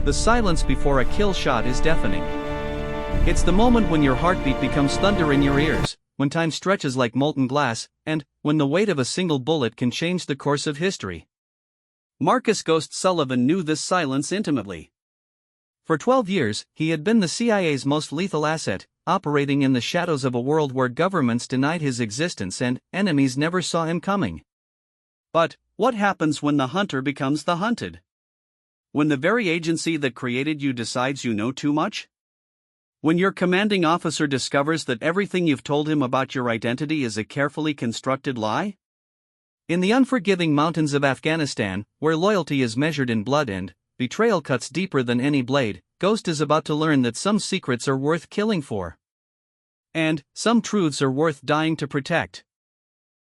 The silence before a kill shot is deafening. It's the moment when your heartbeat becomes thunder in your ears, when time stretches like molten glass, and when the weight of a single bullet can change the course of history. Marcus "Ghost" Sullivan knew this silence intimately. For 12 years, he had been the CIA's most lethal asset, operating in the shadows of a world where governments denied his existence and enemies never saw him coming. But what happens when the hunter becomes the hunted? When the very agency that created you decides you know too much? When your commanding officer discovers that everything you've told him about your identity is a carefully constructed lie? In the unforgiving mountains of Afghanistan, where loyalty is measured in blood and betrayal cuts deeper than any blade, Ghost is about to learn that some secrets are worth killing for. And some truths are worth dying to protect.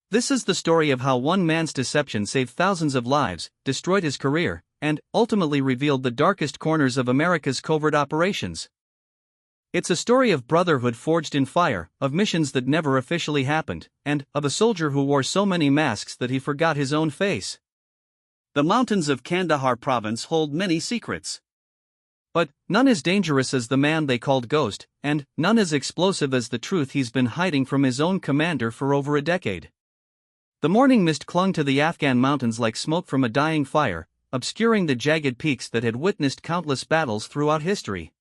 This is the story of how one man's deception saved thousands of lives, destroyed his career, and ultimately revealed the darkest corners of America's covert operations. It's a story of brotherhood forged in fire, of missions that never officially happened, and of a soldier who wore so many masks that he forgot his own face. The mountains of Kandahar province hold many secrets. But none as dangerous as the man they called Ghost, and none as explosive as the truth he's been hiding from his own commander for over a decade. The morning mist clung to the Afghan mountains like smoke from a dying fire, obscuring the jagged peaks that had witnessed countless battles throughout history.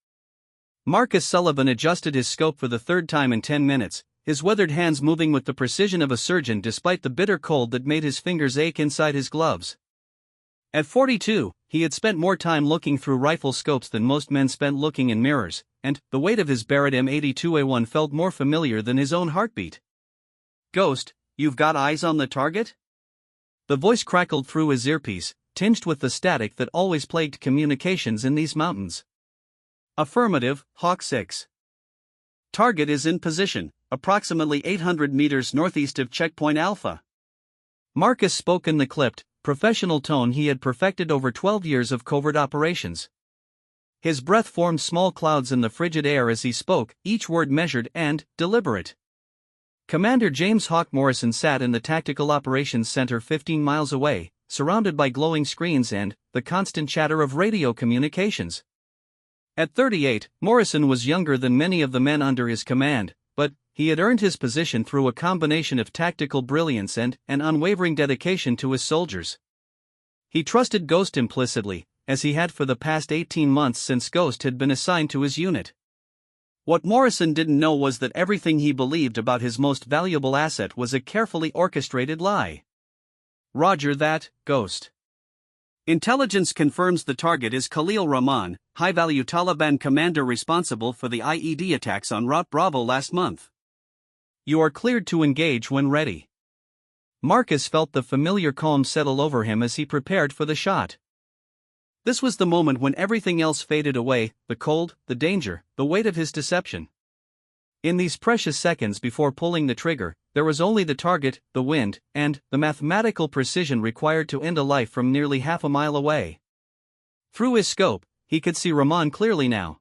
Marcus Sullivan adjusted his scope for the third time in 10 minutes, his weathered hands moving with the precision of a surgeon despite the bitter cold that made his fingers ache inside his gloves. At 42, he had spent more time looking through rifle scopes than most men spent looking in mirrors, and the weight of his Barrett M82A1 felt more familiar than his own heartbeat. "Ghost, you've got eyes on the target?" The voice crackled through his earpiece, tinged with the static that always plagued communications in these mountains. "Affirmative, Hawk 6. Target is in position, approximately 800 meters northeast of Checkpoint Alpha." Marcus spoke in the clipped, professional tone he had perfected over 12 years of covert operations. His breath formed small clouds in the frigid air as he spoke, each word measured and deliberate. Commander James "Hawk" Morrison sat in the Tactical Operations Center 15 miles away, surrounded by glowing screens and the constant chatter of radio communications. At 38, Morrison was younger than many of the men under his command, but he had earned his position through a combination of tactical brilliance and an unwavering dedication to his soldiers. He trusted Ghost implicitly, as he had for the past 18 months since Ghost had been assigned to his unit. What Morrison didn't know was that everything he believed about his most valuable asset was a carefully orchestrated lie. "Roger that, Ghost. Intelligence confirms the target is Khalil Rahman, high-value Taliban commander responsible for the IED attacks on Route Bravo last month. You are cleared to engage when ready." Marcus felt the familiar calm settle over him as he prepared for the shot. This was the moment when everything else faded away, the cold, the danger, the weight of his deception. In these precious seconds before pulling the trigger, there was only the target, the wind, and the mathematical precision required to end a life from nearly half a mile away. Through his scope, he could see Rahman clearly now.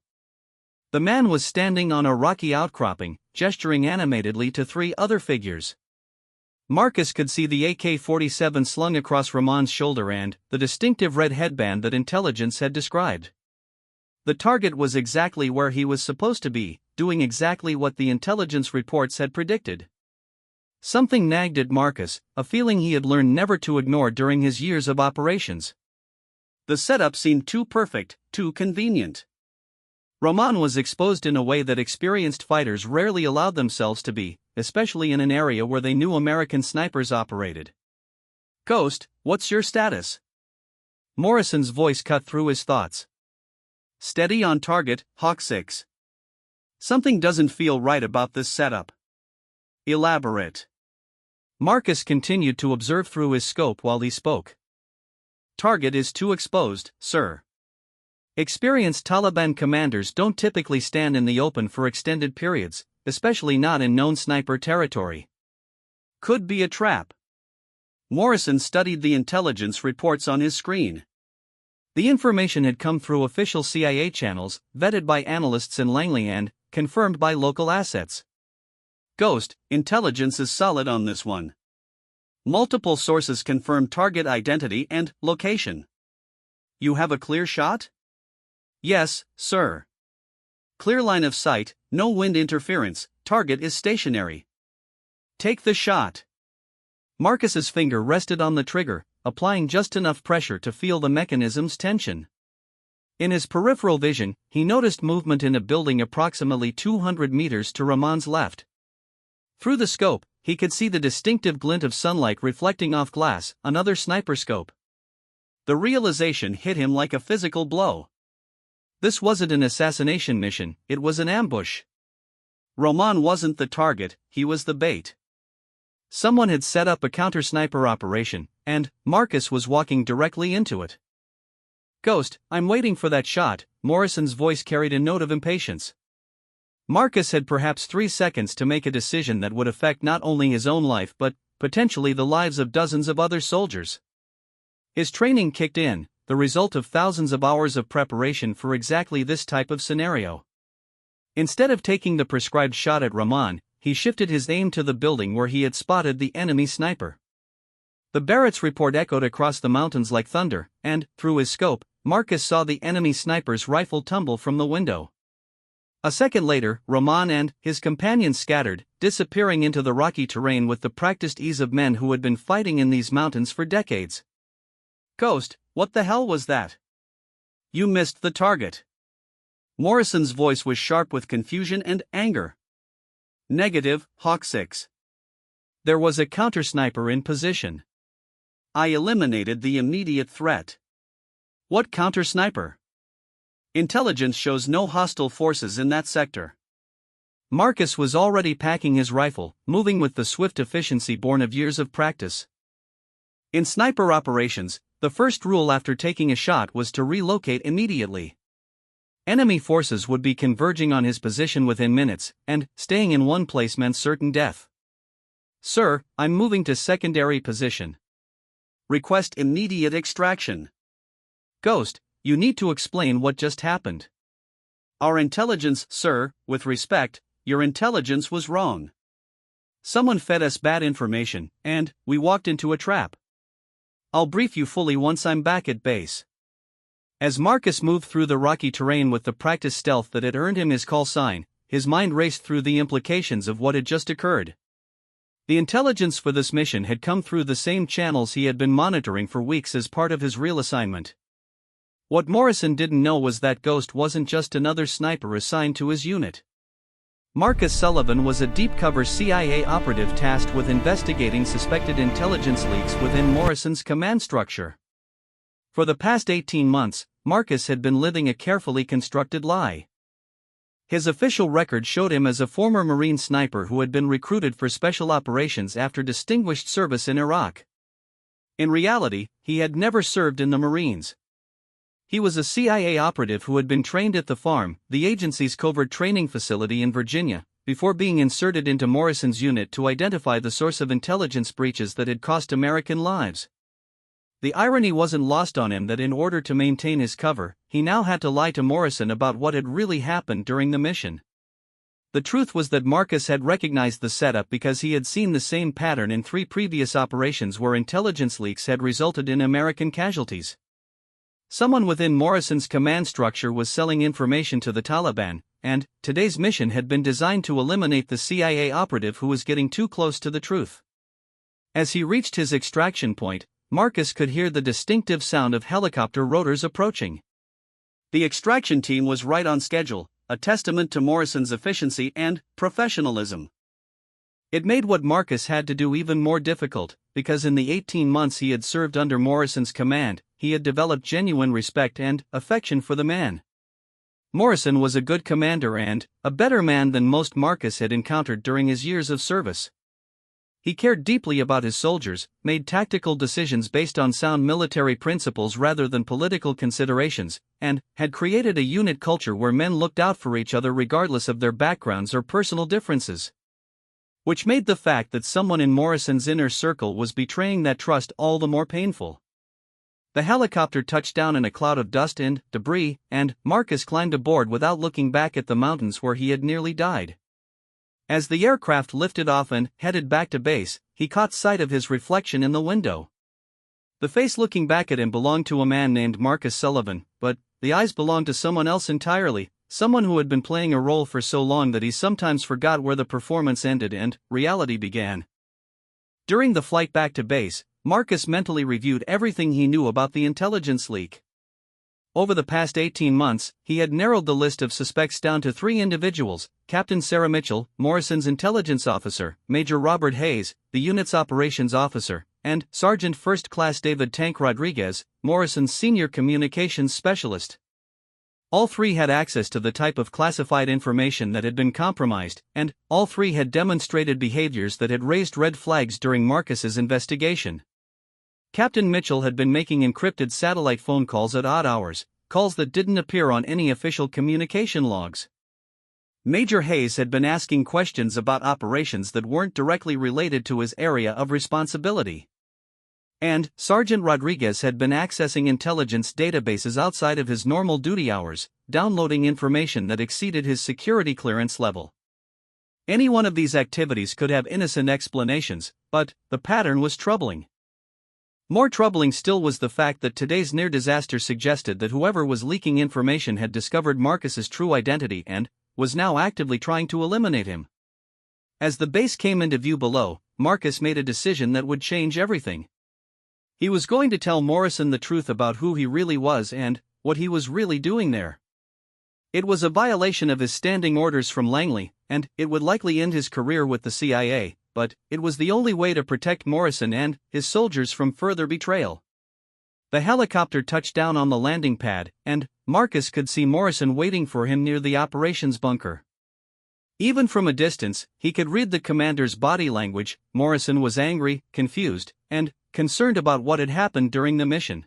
The man was standing on a rocky outcropping, gesturing animatedly to 3 other figures. Marcus could see the AK-47 slung across Rahman's shoulder and the distinctive red headband that intelligence had described. The target was exactly where he was supposed to be, doing exactly what the intelligence reports had predicted. Something nagged at Marcus, a feeling he had learned never to ignore during his years of operations. The setup seemed too perfect, too convenient. Rahman was exposed in a way that experienced fighters rarely allowed themselves to be, especially in an area where they knew American snipers operated. "Ghost, what's your status?" Morrison's voice cut through his thoughts. "Steady on target, Hawk 6. Something doesn't feel right about this setup." "Elaborate." Marcus continued to observe through his scope while he spoke. "Target is too exposed, sir. Experienced Taliban commanders don't typically stand in the open for extended periods, especially not in known sniper territory. Could be a trap." Morrison studied the intelligence reports on his screen. The information had come through official CIA channels, vetted by analysts in Langley and confirmed by local assets. "Ghost, intelligence is solid on this one. Multiple sources confirm target identity and location. You have a clear shot?" Yes, sir. Clear line of sight, no wind interference, target is stationary. Take the shot. Marcus's finger rested on the trigger, applying just enough pressure to feel the mechanism's tension. In his peripheral vision, he noticed movement in a building approximately 200 meters to Ramon's left. Through the scope, he could see the distinctive glint of sunlight reflecting off glass, another sniper scope. The realization hit him like a physical blow. This wasn't an assassination mission, it was an ambush. Ramon wasn't the target, he was the bait. Someone had set up a counter-sniper operation, and Marcus was walking directly into it. "Ghost, I'm waiting for that shot," Morrison's voice carried a note of impatience. Marcus had perhaps 3 seconds to make a decision that would affect not only his own life but, potentially, the lives of dozens of other soldiers. His training kicked in, the result of thousands of hours of preparation for exactly this type of scenario. Instead of taking the prescribed shot at Ramon, he shifted his aim to the building where he had spotted the enemy sniper. The Barrett's report echoed across the mountains like thunder, and, through his scope, Marcus saw the enemy sniper's rifle tumble from the window. A second later, Ramon and his companions scattered, disappearing into the rocky terrain with the practiced ease of men who had been fighting in these mountains for decades. "Ghost, what the hell was that? You missed the target." Morrison's voice was sharp with confusion and anger. "Negative, Hawk 6. There was a counter-sniper in position. I eliminated the immediate threat." "What counter-sniper?" "Intelligence shows no hostile forces in that sector." Marcus was already packing his rifle, moving with the swift efficiency born of years of practice. In sniper operations, the first rule after taking a shot was to relocate immediately. Enemy forces would be converging on his position within minutes, and staying in one place meant certain death. "Sir, I'm moving to secondary position. Request immediate extraction." "Ghost, you need to explain what just happened." "Our intelligence, sir, with respect, your intelligence was wrong. Someone fed us bad information, and we walked into a trap. I'll brief you fully once I'm back at base." As Marcus moved through the rocky terrain with the practiced stealth that had earned him his call sign, his mind raced through the implications of what had just occurred. The intelligence for this mission had come through the same channels he had been monitoring for weeks as part of his real assignment. What Morrison didn't know was that Ghost wasn't just another sniper assigned to his unit. Marcus Sullivan was a deep-cover CIA operative tasked with investigating suspected intelligence leaks within Morrison's command structure. For the past 18 months, Marcus had been living a carefully constructed lie. His official record showed him as a former Marine sniper who had been recruited for special operations after distinguished service in Iraq. In reality, he had never served in the Marines. He was a CIA operative who had been trained at the Farm, the agency's covert training facility in Virginia, before being inserted into Morrison's unit to identify the source of intelligence breaches that had cost American lives. The irony wasn't lost on him that in order to maintain his cover, he now had to lie to Morrison about what had really happened during the mission. The truth was that Marcus had recognized the setup because he had seen the same pattern in 3 previous operations where intelligence leaks had resulted in American casualties. Someone within Morrison's command structure was selling information to the Taliban, and today's mission had been designed to eliminate the CIA operative who was getting too close to the truth. As he reached his extraction point, Marcus could hear the distinctive sound of helicopter rotors approaching. The extraction team was right on schedule, a testament to Morrison's efficiency and professionalism. It made what Marcus had to do even more difficult, because in the 18 months he had served under Morrison's command, he had developed genuine respect and affection for the man. Morrison was a good commander and a better man than most Marcus had encountered during his years of service. He cared deeply about his soldiers, made tactical decisions based on sound military principles rather than political considerations, and had created a unit culture where men looked out for each other regardless of their backgrounds or personal differences. Which made the fact that someone in Morrison's inner circle was betraying that trust all the more painful. The helicopter touched down in a cloud of dust and debris, and Marcus climbed aboard without looking back at the mountains where he had nearly died. As the aircraft lifted off and headed back to base, he caught sight of his reflection in the window. The face looking back at him belonged to a man named Marcus Sullivan, but the eyes belonged to someone else entirely, someone who had been playing a role for so long that he sometimes forgot where the performance ended and reality began. During the flight back to base, Marcus mentally reviewed everything he knew about the intelligence leak. Over the past 18 months, he had narrowed the list of suspects down to 3 individuals: Captain Sarah Mitchell, Morrison's intelligence officer; Major Robert Hayes, the unit's operations officer; and Sergeant First Class David Tank Rodriguez, Morrison's senior communications specialist. All 3 had access to the type of classified information that had been compromised, and all 3 had demonstrated behaviors that had raised red flags during Marcus's investigation. Captain Mitchell had been making encrypted satellite phone calls at odd hours, calls that didn't appear on any official communication logs. Major Hayes had been asking questions about operations that weren't directly related to his area of responsibility. And Sergeant Rodriguez had been accessing intelligence databases outside of his normal duty hours, downloading information that exceeded his security clearance level. Any one of these activities could have innocent explanations, but the pattern was troubling. More troubling still was the fact that today's near disaster suggested that whoever was leaking information had discovered Marcus's true identity and was now actively trying to eliminate him. As the base came into view below, Marcus made a decision that would change everything. He was going to tell Morrison the truth about who he really was and what he was really doing there. It was a violation of his standing orders from Langley, and it would likely end his career with the CIA, but it was the only way to protect Morrison and his soldiers from further betrayal. The helicopter touched down on the landing pad, and Marcus could see Morrison waiting for him near the operations bunker. Even from a distance, he could read the commander's body language. Morrison was angry, confused, and concerned about what had happened during the mission.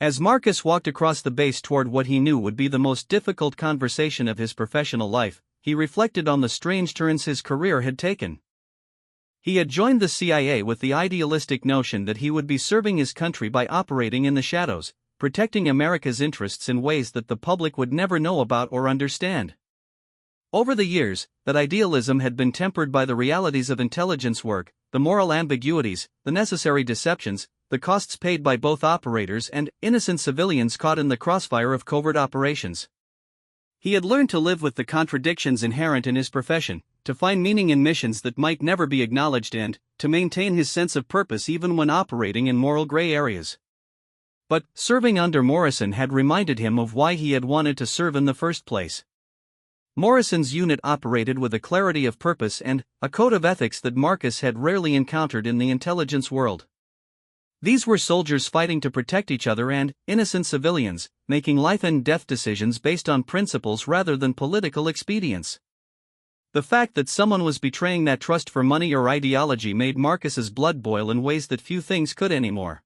As Marcus walked across the base toward what he knew would be the most difficult conversation of his professional life, he reflected on the strange turns his career had taken. He had joined the CIA with the idealistic notion that he would be serving his country by operating in the shadows, protecting America's interests in ways that the public would never know about or understand. Over the years, that idealism had been tempered by the realities of intelligence work, the moral ambiguities, the necessary deceptions, the costs paid by both operators and innocent civilians caught in the crossfire of covert operations. He had learned to live with the contradictions inherent in his profession, to find meaning in missions that might never be acknowledged and to maintain his sense of purpose even when operating in moral gray areas. But serving under Morrison had reminded him of why he had wanted to serve in the first place. Morrison's unit operated with a clarity of purpose and a code of ethics that Marcus had rarely encountered in the intelligence world. These were soldiers fighting to protect each other and innocent civilians, making life and death decisions based on principles rather than political expedience. The fact that someone was betraying that trust for money or ideology made Marcus's blood boil in ways that few things could anymore.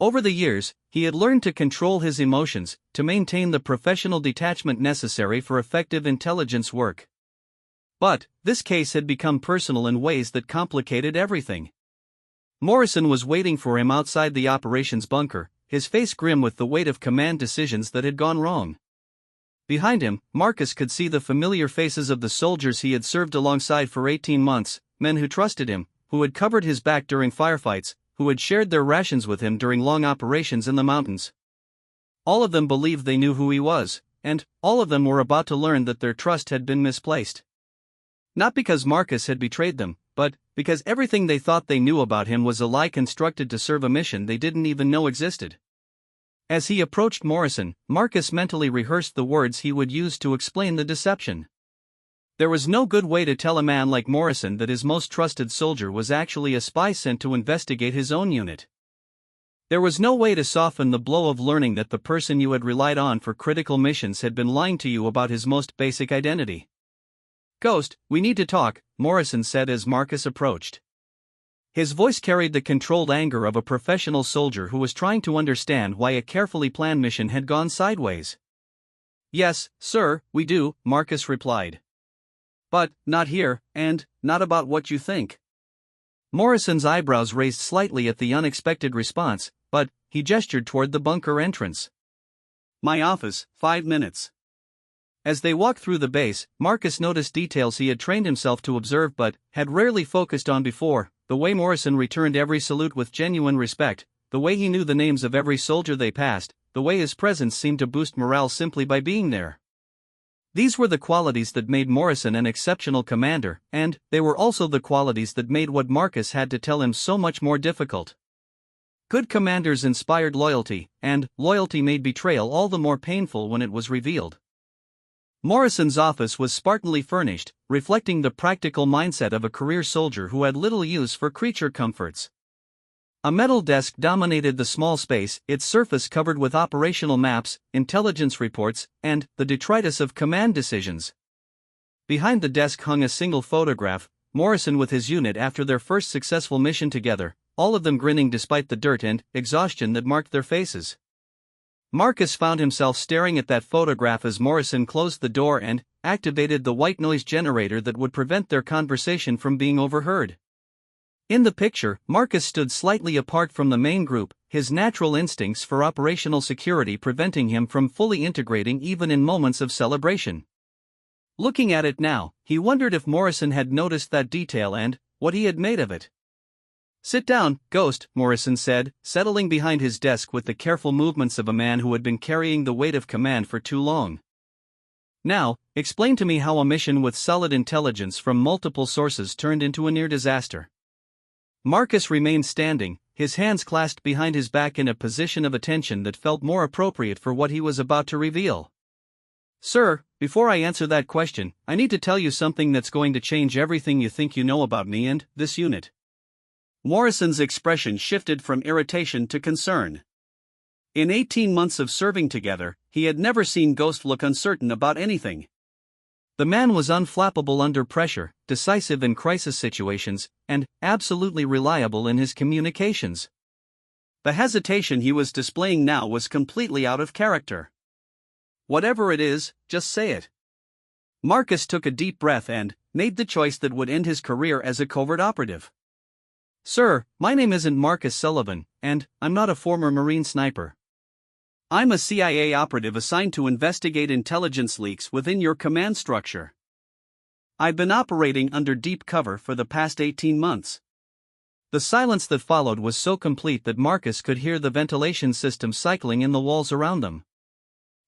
Over the years, he had learned to control his emotions, to maintain the professional detachment necessary for effective intelligence work. But this case had become personal in ways that complicated everything. Morrison was waiting for him outside the operations bunker, his face grim with the weight of command decisions that had gone wrong. Behind him, Marcus could see the familiar faces of the soldiers he had served alongside for 18 months, men who trusted him, who had covered his back during firefights, who had shared their rations with him during long operations in the mountains. All of them believed they knew who he was, and all of them were about to learn that their trust had been misplaced. Not because Marcus had betrayed them, but because everything they thought they knew about him was a lie constructed to serve a mission they didn't even know existed. As he approached Morrison, Marcus mentally rehearsed the words he would use to explain the deception. There was no good way to tell a man like Morrison that his most trusted soldier was actually a spy sent to investigate his own unit. There was no way to soften the blow of learning that the person you had relied on for critical missions had been lying to you about his most basic identity. "Ghost, we need to talk," Morrison said as Marcus approached. His voice carried the controlled anger of a professional soldier who was trying to understand why a carefully planned mission had gone sideways. "Yes, sir, we do," Marcus replied. "But not here, and not about what you think." Morrison's eyebrows raised slightly at the unexpected response, but he gestured toward the bunker entrance. "My office, 5 minutes." As they walked through the base, Marcus noticed details he had trained himself to observe but had rarely focused on before: the way Morrison returned every salute with genuine respect, the way he knew the names of every soldier they passed, the way his presence seemed to boost morale simply by being there. These were the qualities that made Morrison an exceptional commander, and they were also the qualities that made what Marcus had to tell him so much more difficult. Good commanders inspired loyalty, and loyalty made betrayal all the more painful when it was revealed. Morrison's office was spartanly furnished, reflecting the practical mindset of a career soldier who had little use for creature comforts. A metal desk dominated the small space, its surface covered with operational maps, intelligence reports, and the detritus of command decisions. Behind the desk hung a single photograph, Morrison with his unit after their first successful mission together, all of them grinning despite the dirt and exhaustion that marked their faces. Marcus found himself staring at that photograph as Morrison closed the door and activated the white noise generator that would prevent their conversation from being overheard. In the picture, Marcus stood slightly apart from the main group, his natural instincts for operational security preventing him from fully integrating even in moments of celebration. Looking at it now, he wondered if Morrison had noticed that detail and what he had made of it. "Sit down, Ghost," Morrison said, settling behind his desk with the careful movements of a man who had been carrying the weight of command for too long. "Now, explain to me how a mission with solid intelligence from multiple sources turned into a near disaster." Marcus remained standing, his hands clasped behind his back in a position of attention that felt more appropriate for what he was about to reveal. "Sir, before I answer that question, I need to tell you something that's going to change everything you think you know about me and this unit." Morrison's expression shifted from irritation to concern. In 18 months of serving together, he had never seen Ghost look uncertain about anything. The man was unflappable under pressure, decisive in crisis situations, and absolutely reliable in his communications. The hesitation he was displaying now was completely out of character. "Whatever it is, just say it." Marcus took a deep breath and made the choice that would end his career as a covert operative. "Sir, my name isn't Marcus Sullivan, and I'm not a former Marine sniper. I'm a CIA operative assigned to investigate intelligence leaks within your command structure. I've been operating under deep cover for the past 18 months. The silence that followed was so complete that Marcus could hear the ventilation system cycling in the walls around them.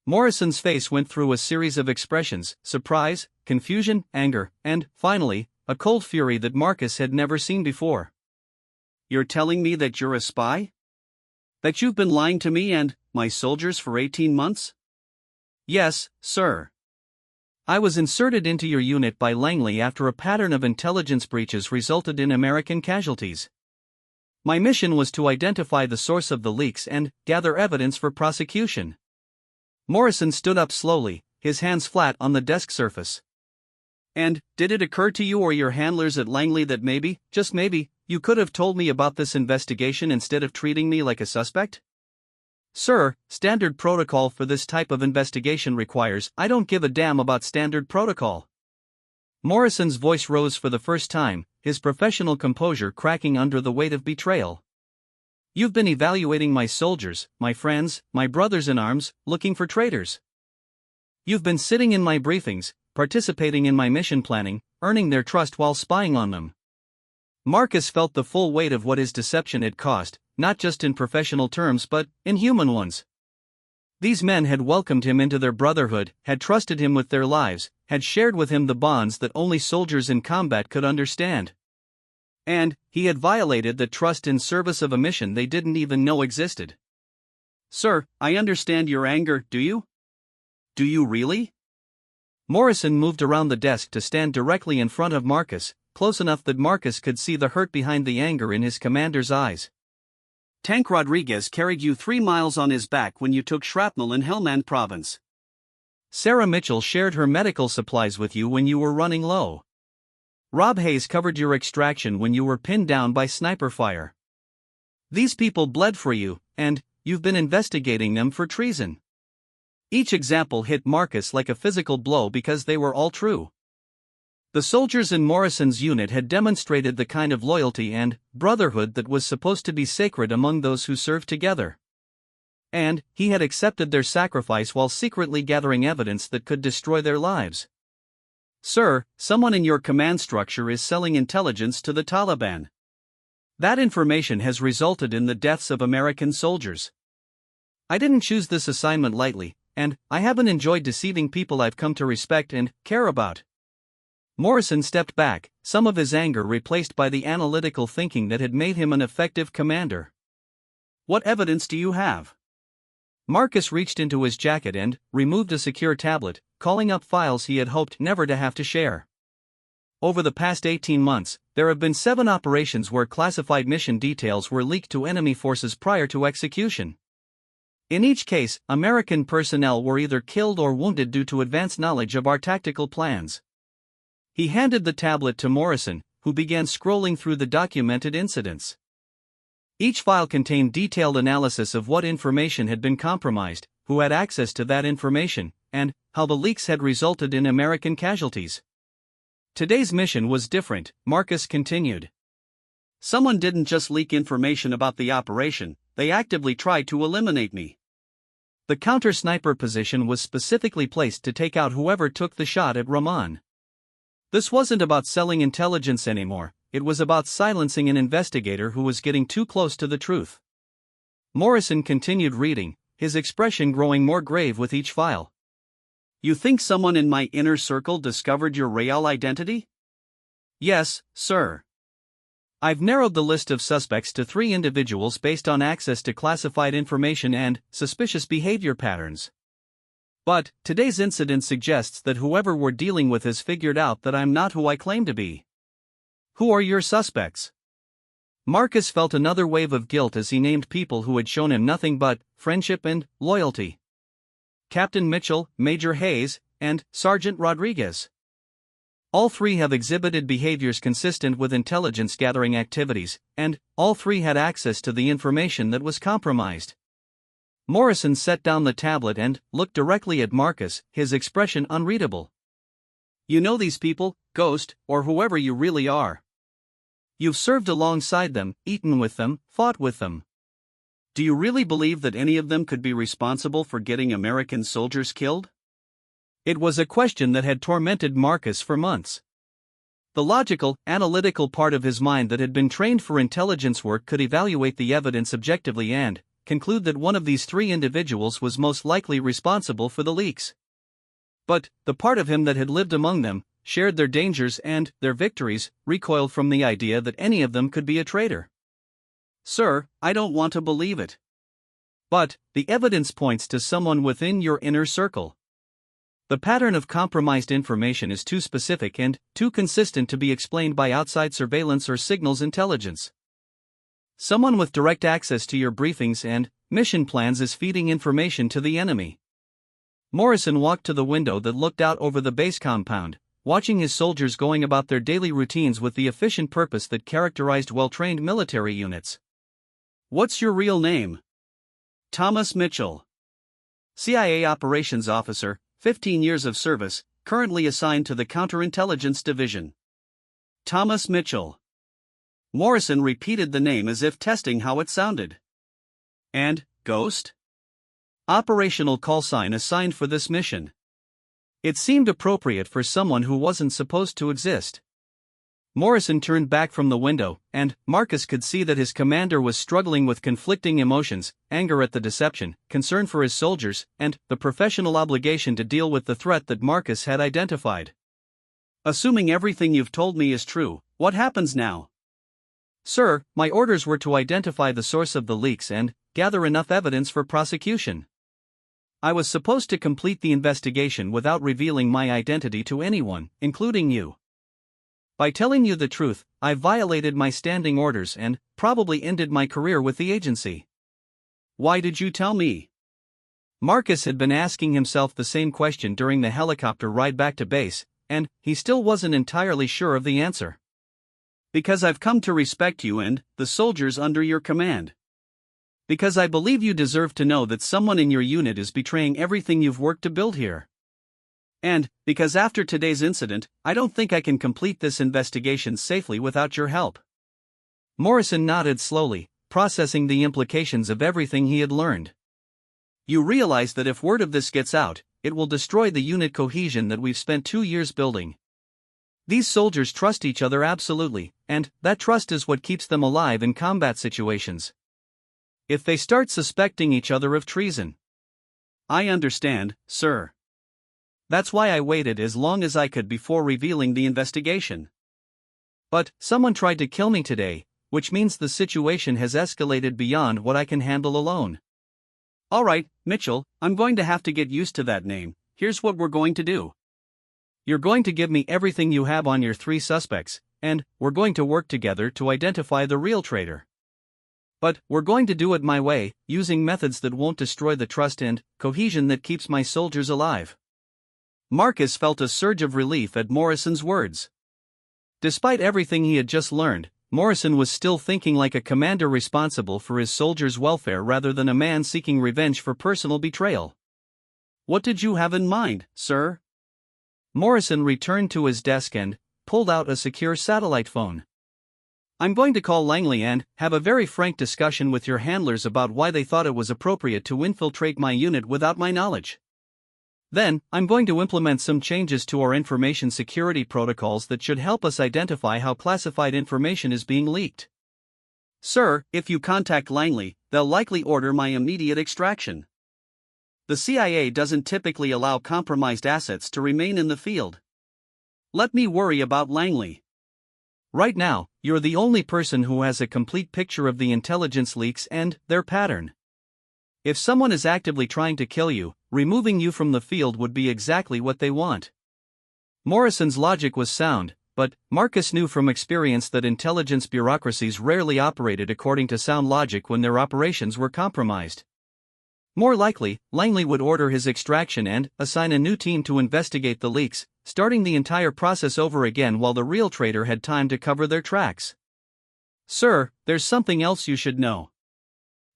Morrison's face went through a series of expressions: surprise, confusion, anger, and, finally, a cold fury that Marcus had never seen before. "You're telling me that you're a spy? That you've been lying to me and my soldiers for 18 months? "Yes, sir. I was inserted into your unit by Langley after a pattern of intelligence breaches resulted in American casualties. My mission was to identify the source of the leaks and gather evidence for prosecution." Morrison stood up slowly, his hands flat on the desk surface. "And did it occur to you or your handlers at Langley that maybe, just maybe, you could have told me about this investigation instead of treating me like a suspect?" "Sir, standard protocol for this type of investigation requires—" "I don't give a damn about standard protocol." Morrison's voice rose for the first time, his professional composure cracking under the weight of betrayal. "You've been evaluating my soldiers, my friends, my brothers in arms, looking for traitors. You've been sitting in my briefings, participating in my mission planning, earning their trust while spying on them." Marcus felt the full weight of what his deception had cost, not just in professional terms but in human ones. These men had welcomed him into their brotherhood, had trusted him with their lives, had shared with him the bonds that only soldiers in combat could understand. And he had violated the trust in service of a mission they didn't even know existed. "Sir, I understand your anger, do you? Do you really?" Morrison moved around the desk to stand directly in front of Marcus, close enough that Marcus could see the hurt behind the anger in his commander's eyes. "Tank Rodriguez carried you 3 miles on his back when you took shrapnel in Helmand Province. Sarah Mitchell shared her medical supplies with you when you were running low. Rob Hayes covered your extraction when you were pinned down by sniper fire. These people bled for you, and you've been investigating them for treason." Each example hit Marcus like a physical blow because they were all true. The soldiers in Morrison's unit had demonstrated the kind of loyalty and brotherhood that was supposed to be sacred among those who served together. And he had accepted their sacrifice while secretly gathering evidence that could destroy their lives. "Sir, someone in your command structure is selling intelligence to the Taliban. That information has resulted in the deaths of American soldiers. I didn't choose this assignment lightly, and I haven't enjoyed deceiving people I've come to respect and care about. Morrison stepped back, some of his anger replaced by the analytical thinking that had made him an effective commander. What evidence do you have? Marcus reached into his jacket and removed a secure tablet, calling up files he had hoped never to have to share. Over the past 18 months, there have been 7 operations where classified mission details were leaked to enemy forces prior to execution. In each case, American personnel were either killed or wounded due to advanced knowledge of our tactical plans. He handed the tablet to Morrison, who began scrolling through the documented incidents. Each file contained detailed analysis of what information had been compromised, who had access to that information, and how the leaks had resulted in American casualties. Today's mission was different, Marcus continued. Someone didn't just leak information about the operation, they actively tried to eliminate me. The counter-sniper position was specifically placed to take out whoever took the shot at Rahman. This wasn't about selling intelligence anymore, it was about silencing an investigator who was getting too close to the truth. Morrison continued reading, his expression growing more grave with each file. You think someone in my inner circle discovered your real identity? Yes, sir. I've narrowed the list of suspects to 3 individuals based on access to classified information and suspicious behavior patterns. But today's incident suggests that whoever we're dealing with has figured out that I'm not who I claim to be. Who are your suspects? Marcus felt another wave of guilt as he named people who had shown him nothing but friendship and loyalty. Captain Mitchell, Major Hayes, and Sergeant Rodriguez. All 3 have exhibited behaviors consistent with intelligence gathering activities, and all 3 had access to the information that was compromised. Morrison set down the tablet and looked directly at Marcus, his expression unreadable. You know these people, Ghost, or whoever you really are. You've served alongside them, eaten with them, fought with them. Do you really believe that any of them could be responsible for getting American soldiers killed? It was a question that had tormented Marcus for months. The logical, analytical part of his mind that had been trained for intelligence work could evaluate the evidence objectively and conclude that one of these 3 individuals was most likely responsible for the leaks. But the part of him that had lived among them, shared their dangers and their victories, recoiled from the idea that any of them could be a traitor. Sir, I don't want to believe it. But the evidence points to someone within your inner circle. The pattern of compromised information is too specific and too consistent to be explained by outside surveillance or signals intelligence. Someone with direct access to your briefings and mission plans is feeding information to the enemy. Morrison walked to the window that looked out over the base compound, watching his soldiers going about their daily routines with the efficient purpose that characterized well-trained military units. What's your real name? Thomas Mitchell. CIA Operations Officer, 15 years of service, currently assigned to the Counterintelligence Division. Thomas Mitchell. Morrison repeated the name as if testing how it sounded. And, Ghost? Operational call sign assigned for this mission. It seemed appropriate for someone who wasn't supposed to exist. Morrison turned back from the window, and Marcus could see that his commander was struggling with conflicting emotions, anger at the deception, concern for his soldiers, and the professional obligation to deal with the threat that Marcus had identified. Assuming everything you've told me is true, what happens now? Sir, my orders were to identify the source of the leaks and gather enough evidence for prosecution. I was supposed to complete the investigation without revealing my identity to anyone, including you. By telling you the truth, I violated my standing orders and probably ended my career with the agency. Why did you tell me? Marcus had been asking himself the same question during the helicopter ride back to base, and he still wasn't entirely sure of the answer. Because I've come to respect you and the soldiers under your command. Because I believe you deserve to know that someone in your unit is betraying everything you've worked to build here. And, because after today's incident, I don't think I can complete this investigation safely without your help. Morrison nodded slowly, processing the implications of everything he had learned. You realize that if word of this gets out, it will destroy the unit cohesion that we've spent 2 years building. These soldiers trust each other absolutely, and that trust is what keeps them alive in combat situations. If they start suspecting each other of treason. I understand, sir. That's why I waited as long as I could before revealing the investigation. But someone tried to kill me today, which means the situation has escalated beyond what I can handle alone. Alright, Mitchell, I'm going to have to get used to that name. Here's what we're going to do. You're going to give me everything you have on your 3 suspects, and we're going to work together to identify the real traitor. But we're going to do it my way, using methods that won't destroy the trust and cohesion that keeps my soldiers alive. Marcus felt a surge of relief at Morrison's words. Despite everything he had just learned, Morrison was still thinking like a commander responsible for his soldiers' welfare rather than a man seeking revenge for personal betrayal. What did you have in mind, sir? Morrison returned to his desk and pulled out a secure satellite phone. I'm going to call Langley and have a very frank discussion with your handlers about why they thought it was appropriate to infiltrate my unit without my knowledge. Then, I'm going to implement some changes to our information security protocols that should help us identify how classified information is being leaked. Sir, if you contact Langley, they'll likely order my immediate extraction. The CIA doesn't typically allow compromised assets to remain in the field. Let me worry about Langley. Right now, you're the only person who has a complete picture of the intelligence leaks and their pattern. If someone is actively trying to kill you, removing you from the field would be exactly what they want. Morrison's logic was sound, but Marcus knew from experience that intelligence bureaucracies rarely operated according to sound logic when their operations were compromised. More likely, Langley would order his extraction and assign a new team to investigate the leaks, starting the entire process over again while the real traitor had time to cover their tracks. Sir, there's something else you should know.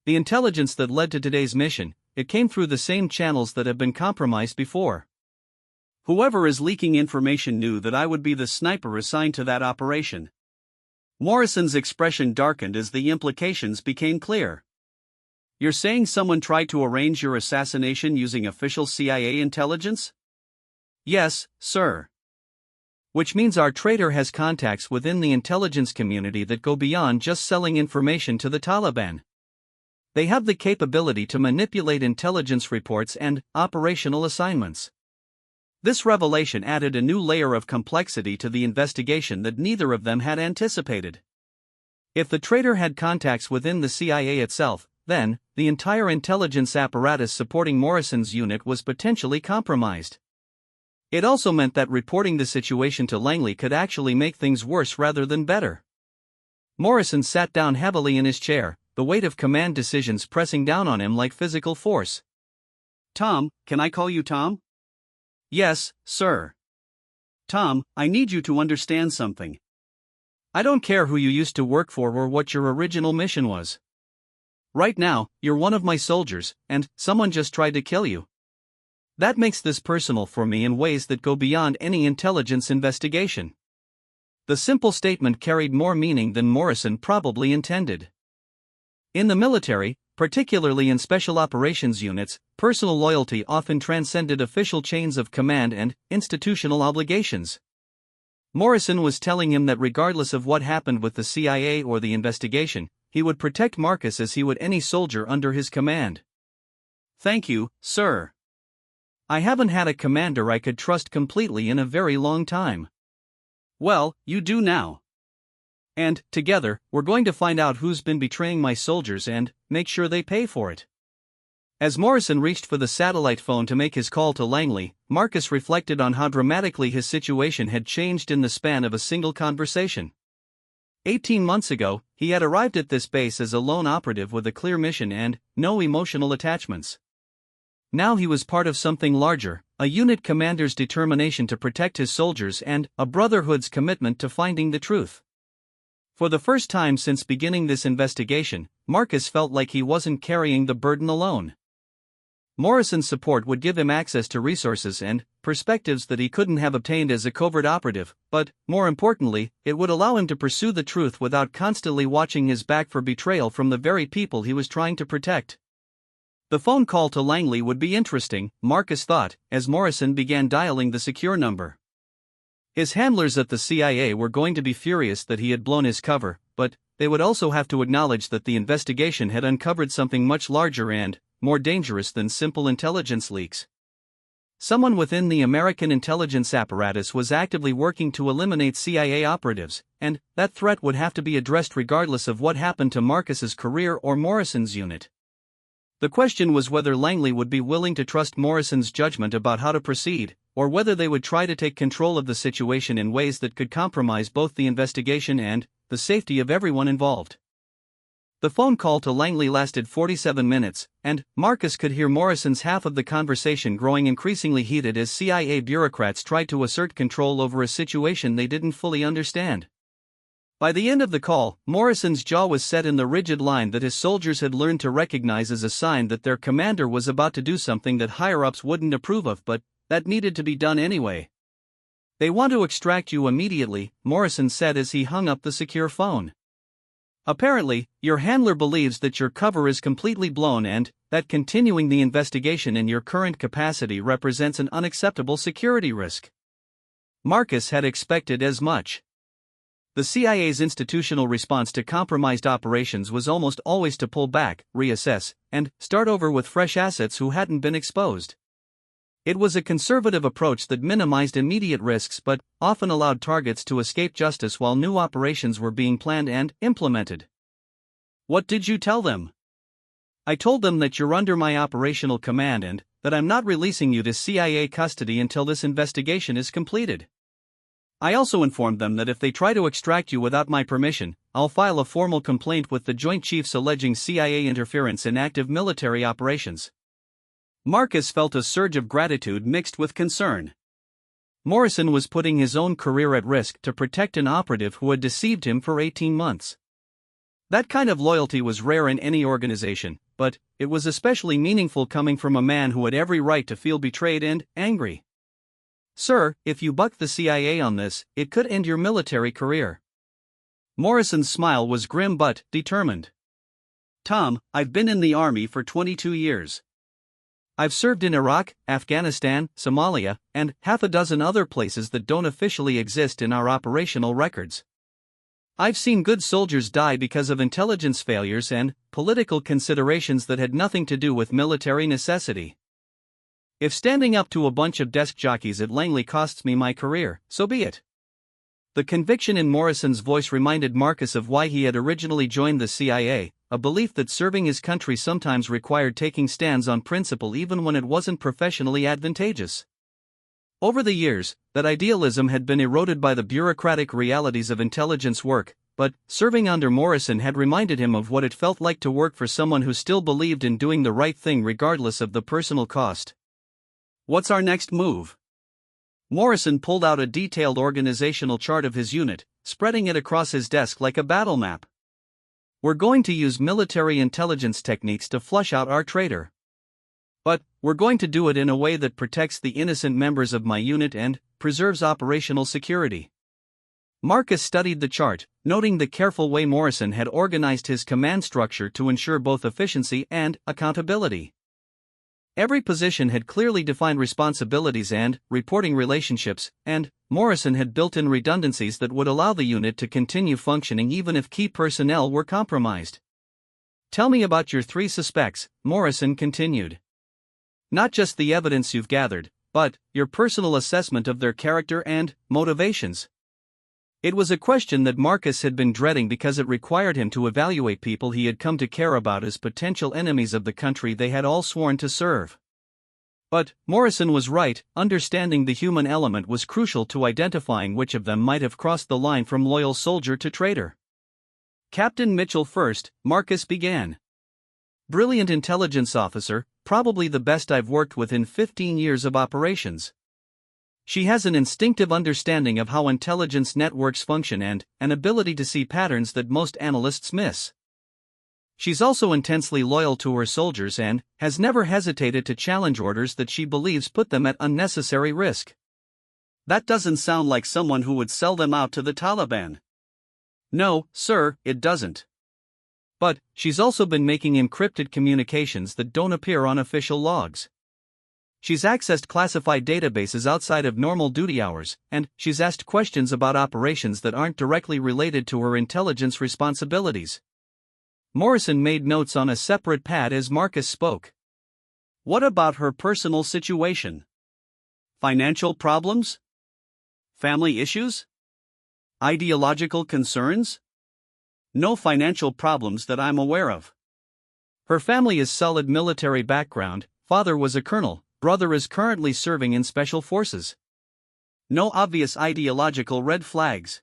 The intelligence that led to today's mission, it came through the same channels that have been compromised before. Whoever is leaking information knew that I would be the sniper assigned to that operation. Morrison's expression darkened as the implications became clear. You're saying someone tried to arrange your assassination using official CIA intelligence? Yes, sir. Which means our traitor has contacts within the intelligence community that go beyond just selling information to the Taliban. They have the capability to manipulate intelligence reports and operational assignments. This revelation added a new layer of complexity to the investigation that neither of them had anticipated. If the traitor had contacts within the CIA itself, then, the entire intelligence apparatus supporting Morrison's unit was potentially compromised. It also meant that reporting the situation to Langley could actually make things worse rather than better. Morrison sat down heavily in his chair, the weight of command decisions pressing down on him like physical force. Tom, can I call you Tom? Yes, sir. Tom, I need you to understand something. I don't care who you used to work for or what your original mission was. Right now, you're one of my soldiers, and someone just tried to kill you. That makes this personal for me in ways that go beyond any intelligence investigation. The simple statement carried more meaning than Morrison probably intended. In the military, particularly in special operations units, personal loyalty often transcended official chains of command and institutional obligations. Morrison was telling him that regardless of what happened with the CIA or the investigation, he would protect Marcus as he would any soldier under his command. Thank you, sir. I haven't had a commander I could trust completely in a very long time. Well, you do now. And, together, we're going to find out who's been betraying my soldiers and make sure they pay for it. As Morrison reached for the satellite phone to make his call to Langley, Marcus reflected on how dramatically his situation had changed in the span of a single conversation. 18 months ago, he had arrived at this base as a lone operative with a clear mission and no emotional attachments. Now he was part of something larger, a unit commander's determination to protect his soldiers and a brotherhood's commitment to finding the truth. For the first time since beginning this investigation, Marcus felt like he wasn't carrying the burden alone. Morrison's support would give him access to resources and perspectives that he couldn't have obtained as a covert operative, but, more importantly, it would allow him to pursue the truth without constantly watching his back for betrayal from the very people he was trying to protect. The phone call to Langley would be interesting, Marcus thought, as Morrison began dialing the secure number. His handlers at the CIA were going to be furious that he had blown his cover, but they would also have to acknowledge that the investigation had uncovered something much larger and more dangerous than simple intelligence leaks. Someone within the American intelligence apparatus was actively working to eliminate CIA operatives, and that threat would have to be addressed regardless of what happened to Marcus's career or Morrison's unit. The question was whether Langley would be willing to trust Morrison's judgment about how to proceed, or whether they would try to take control of the situation in ways that could compromise both the investigation and the safety of everyone involved. The phone call to Langley lasted 47 minutes, and Marcus could hear Morrison's half of the conversation growing increasingly heated as CIA bureaucrats tried to assert control over a situation they didn't fully understand. By the end of the call, Morrison's jaw was set in the rigid line that his soldiers had learned to recognize as a sign that their commander was about to do something that higher-ups wouldn't approve of, but that needed to be done anyway. "They want to extract you immediately," Morrison said as he hung up the secure phone. "Apparently, your handler believes that your cover is completely blown and that continuing the investigation in your current capacity represents an unacceptable security risk." Marcus had expected as much. The CIA's institutional response to compromised operations was almost always to pull back, reassess, and start over with fresh assets who hadn't been exposed. It was a conservative approach that minimized immediate risks but often allowed targets to escape justice while new operations were being planned and implemented. "What did you tell them?" "I told them that you're under my operational command and that I'm not releasing you to CIA custody until this investigation is completed. I also informed them that if they try to extract you without my permission, I'll file a formal complaint with the Joint Chiefs alleging CIA interference in active military operations." Marcus felt a surge of gratitude mixed with concern. Morrison was putting his own career at risk to protect an operative who had deceived him for 18 months. That kind of loyalty was rare in any organization, but it was especially meaningful coming from a man who had every right to feel betrayed and angry. "Sir, if you buck the CIA on this, it could end your military career." Morrison's smile was grim but determined. "Tom, I've been in the Army for 22 years. I've served in Iraq, Afghanistan, Somalia, and half a dozen other places that don't officially exist in our operational records. I've seen good soldiers die because of intelligence failures and political considerations that had nothing to do with military necessity. If standing up to a bunch of desk jockeys at Langley costs me my career, so be it." The conviction in Morrison's voice reminded Marcus of why he had originally joined the CIA, a belief that serving his country sometimes required taking stands on principle even when it wasn't professionally advantageous. Over the years, that idealism had been eroded by the bureaucratic realities of intelligence work, but serving under Morrison had reminded him of what it felt like to work for someone who still believed in doing the right thing regardless of the personal cost. "What's our next move?" Morrison pulled out a detailed organizational chart of his unit, spreading it across his desk like a battle map. "We're going to use military intelligence techniques to flush out our traitor. But we're going to do it in a way that protects the innocent members of my unit and preserves operational security." Marcus studied the chart, noting the careful way Morrison had organized his command structure to ensure both efficiency and accountability. Every position had clearly defined responsibilities and reporting relationships, and Morrison had built-in redundancies that would allow the unit to continue functioning even if key personnel were compromised. "Tell me about your 3 suspects," Morrison continued. "Not just the evidence you've gathered, but your personal assessment of their character and motivations." It was a question that Marcus had been dreading because it required him to evaluate people he had come to care about as potential enemies of the country they had all sworn to serve. But Morrison was right, understanding the human element was crucial to identifying which of them might have crossed the line from loyal soldier to traitor. "Captain Mitchell first," Marcus began. "Brilliant intelligence officer, probably the best I've worked with in 15 years of operations. She has an instinctive understanding of how intelligence networks function and an ability to see patterns that most analysts miss. She's also intensely loyal to her soldiers and has never hesitated to challenge orders that she believes put them at unnecessary risk." "That doesn't sound like someone who would sell them out to the Taliban." "No, sir, it doesn't. But she's also been making encrypted communications that don't appear on official logs. She's accessed classified databases outside of normal duty hours, and she's asked questions about operations that aren't directly related to her intelligence responsibilities. Morrison made notes on a separate pad as Marcus spoke. What about her personal situation? Financial problems? Family issues? Ideological concerns? No financial problems that I'm aware of. Her family is solid military background, father was a colonel, brother is currently serving in special forces. No obvious ideological red flags.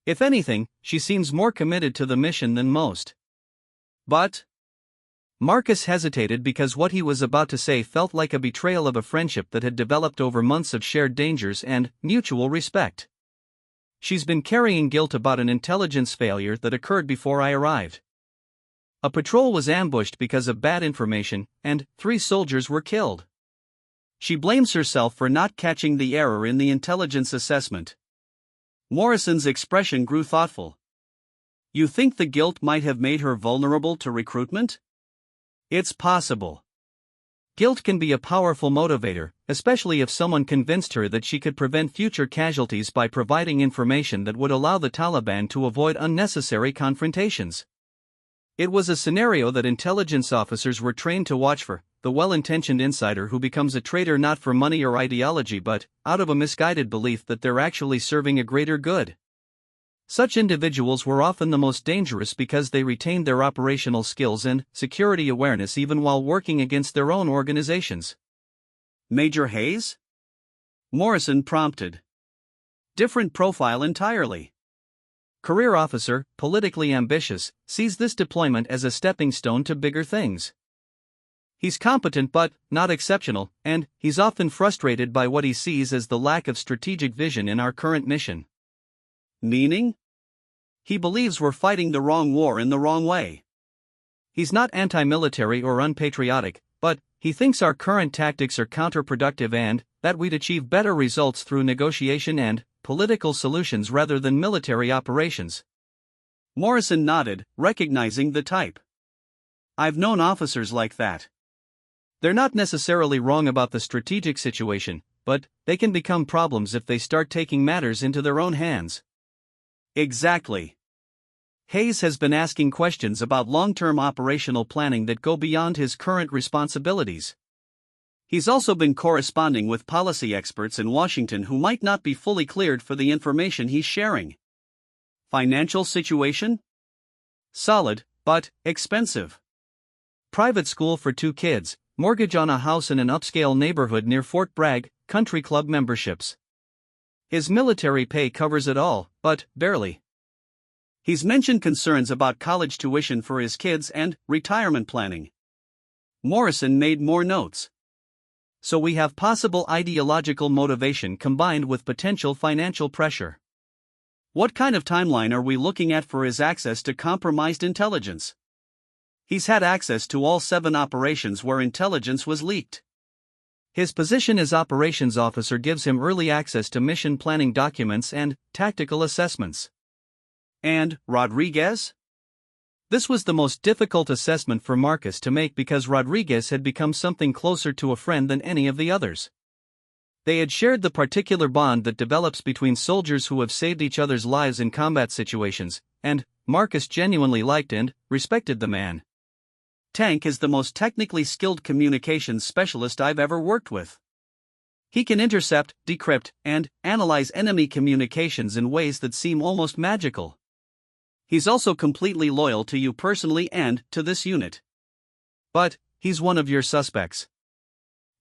If anything, she seems more committed to the mission than most. But Marcus hesitated because what he was about to say felt like a betrayal of a friendship that had developed over months of shared dangers and mutual respect. She's been carrying guilt about an intelligence failure that occurred before I arrived. A patrol was ambushed because of bad information, and 3 soldiers were killed. She blames herself for not catching the error in the intelligence assessment. Morrison's expression grew thoughtful. You think the guilt might have made her vulnerable to recruitment? It's possible. Guilt can be a powerful motivator, especially if someone convinced her that she could prevent future casualties by providing information that would allow the Taliban to avoid unnecessary confrontations. It was a scenario that intelligence officers were trained to watch for, the well-intentioned insider who becomes a traitor not for money or ideology but out of a misguided belief that they're actually serving a greater good. Such individuals were often the most dangerous because they retained their operational skills and security awareness even while working against their own organizations. Major Hayes? Morrison prompted. Different profile entirely. Career officer, politically ambitious, sees this deployment as a stepping stone to bigger things. He's competent but not exceptional, and he's often frustrated by what he sees as the lack of strategic vision in our current mission. Meaning? He believes we're fighting the wrong war in the wrong way. He's not anti-military or unpatriotic, but he thinks our current tactics are counterproductive and that we'd achieve better results through negotiation and political solutions rather than military operations. Morrison nodded, recognizing the type. I've known officers like that. They're not necessarily wrong about the strategic situation, but they can become problems if they start taking matters into their own hands. Exactly. Hayes has been asking questions about long-term operational planning that go beyond his current responsibilities. He's also been corresponding with policy experts in Washington who might not be fully cleared for the information he's sharing. Financial situation? Solid, but expensive. Private school for 2 kids, mortgage on a house in an upscale neighborhood near Fort Bragg, country club memberships. His military pay covers it all, but barely. He's mentioned concerns about college tuition for his kids and retirement planning. Morrison made more notes. So we have possible ideological motivation combined with potential financial pressure. What kind of timeline are we looking at for his access to compromised intelligence? He's had access to all 7 operations where intelligence was leaked. His position as operations officer gives him early access to mission planning documents and tactical assessments. And Rodriguez? This was the most difficult assessment for Marcus to make because Rodriguez had become something closer to a friend than any of the others. They had shared the particular bond that develops between soldiers who have saved each other's lives in combat situations, and Marcus genuinely liked and respected the man. Tank is the most technically skilled communications specialist I've ever worked with. He can intercept, decrypt, and analyze enemy communications in ways that seem almost magical. He's also completely loyal to you personally and to this unit. But he's one of your suspects.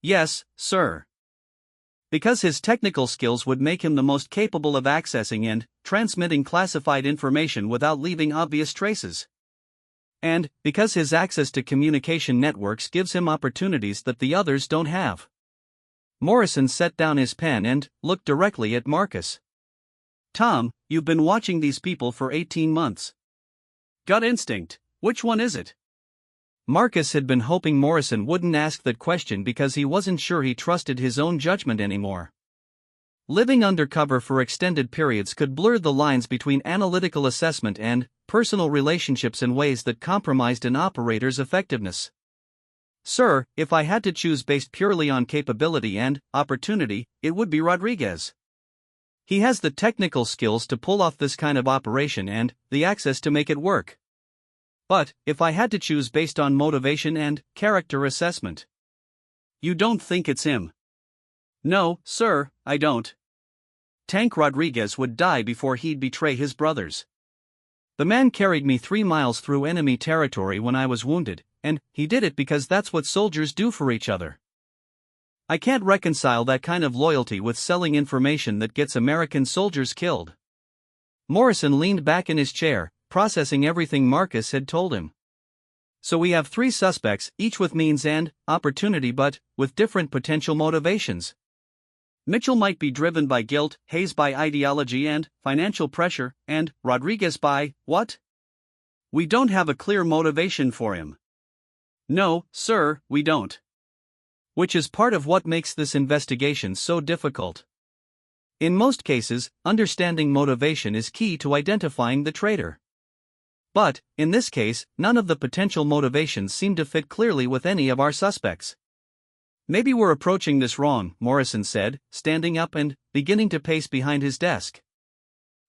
Yes, sir. Because his technical skills would make him the most capable of accessing and transmitting classified information without leaving obvious traces. And because his access to communication networks gives him opportunities that the others don't have. Morrison set down his pen and looked directly at Marcus. Tom, you've been watching these people for 18 months. Gut instinct, which one is it? Marcus had been hoping Morrison wouldn't ask that question because he wasn't sure he trusted his own judgment anymore. Living undercover for extended periods could blur the lines between analytical assessment and personal relationships in ways that compromised an operator's effectiveness. Sir, if I had to choose based purely on capability and opportunity, it would be Rodriguez. He has the technical skills to pull off this kind of operation and the access to make it work. But, if I had to choose based on motivation and character assessment. You don't think it's him? No, sir, I don't. Tank Rodriguez would die before he'd betray his brothers. The man carried me 3 miles through enemy territory when I was wounded, and he did it because that's what soldiers do for each other. I can't reconcile that kind of loyalty with selling information that gets American soldiers killed. Morrison leaned back in his chair, processing everything Marcus had told him. So we have 3 suspects, each with means and opportunity but with different potential motivations. Mitchell might be driven by guilt, Hayes by ideology and financial pressure, and Rodriguez by what? We don't have a clear motivation for him. No, sir, we don't. Which is part of what makes this investigation so difficult. In most cases, understanding motivation is key to identifying the traitor. But, in this case, none of the potential motivations seem to fit clearly with any of our suspects. Maybe we're approaching this wrong, Morrison said, standing up and beginning to pace behind his desk.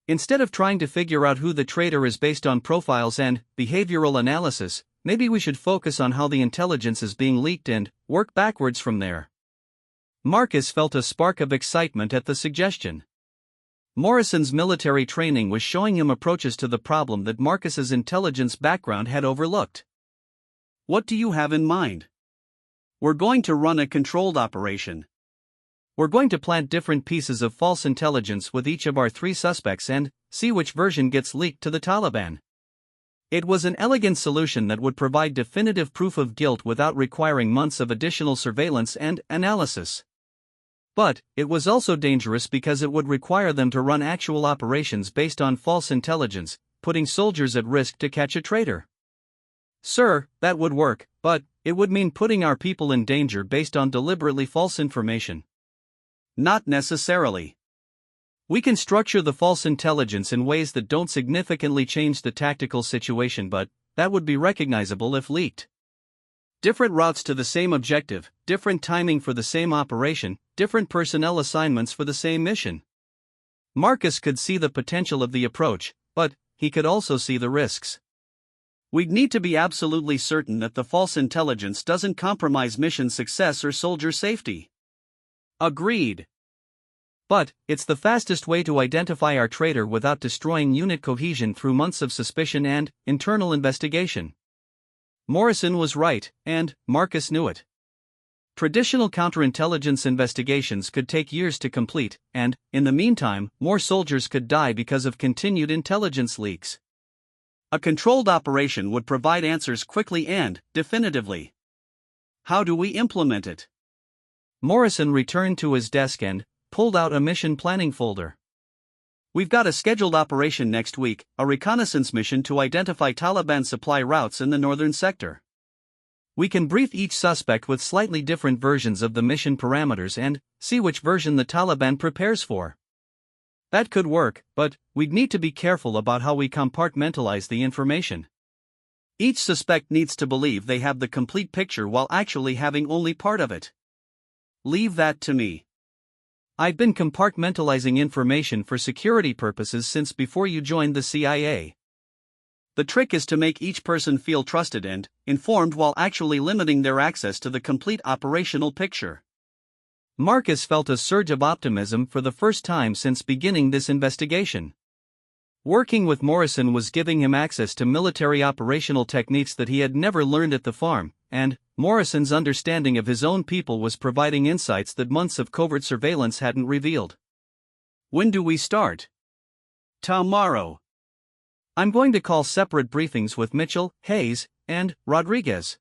Instead of trying to figure out who the traitor is based on profiles and behavioral analysis, maybe we should focus on how the intelligence is being leaked and work backwards from there. Marcus felt a spark of excitement at the suggestion. Morrison's military training was showing him approaches to the problem that Marcus's intelligence background had overlooked. What do you have in mind? We're going to run a controlled operation. We're going to plant different pieces of false intelligence with each of our 3 suspects and see which version gets leaked to the Taliban. It was an elegant solution that would provide definitive proof of guilt without requiring months of additional surveillance and analysis. But, it was also dangerous because it would require them to run actual operations based on false intelligence, putting soldiers at risk to catch a traitor. Sir, that would work, but it would mean putting our people in danger based on deliberately false information. Not necessarily. We can structure the false intelligence in ways that don't significantly change the tactical situation, but that would be recognizable if leaked. Different routes to the same objective, different timing for the same operation, different personnel assignments for the same mission. Marcus could see the potential of the approach, but he could also see the risks. We'd need to be absolutely certain that the false intelligence doesn't compromise mission success or soldier safety. Agreed. But, it's the fastest way to identify our traitor without destroying unit cohesion through months of suspicion and internal investigation. Morrison was right, and Marcus knew it. Traditional counterintelligence investigations could take years to complete, and, in the meantime, more soldiers could die because of continued intelligence leaks. A controlled operation would provide answers quickly and definitively. How do we implement it? Morrison returned to his desk and pulled out a mission planning folder. We've got a scheduled operation next week, a reconnaissance mission to identify Taliban supply routes in the northern sector. We can brief each suspect with slightly different versions of the mission parameters and see which version the Taliban prepares for. That could work, but we'd need to be careful about how we compartmentalize the information. Each suspect needs to believe they have the complete picture while actually having only part of it. Leave that to me. I've been compartmentalizing information for security purposes since before you joined the CIA. The trick is to make each person feel trusted and informed while actually limiting their access to the complete operational picture. Marcus felt a surge of optimism for the first time since beginning this investigation. Working with Morrison was giving him access to military operational techniques that he had never learned at the farm, and Morrison's understanding of his own people was providing insights that months of covert surveillance hadn't revealed. When do we start? Tomorrow. I'm going to call separate briefings with Mitchell, Hayes, and Rodriguez.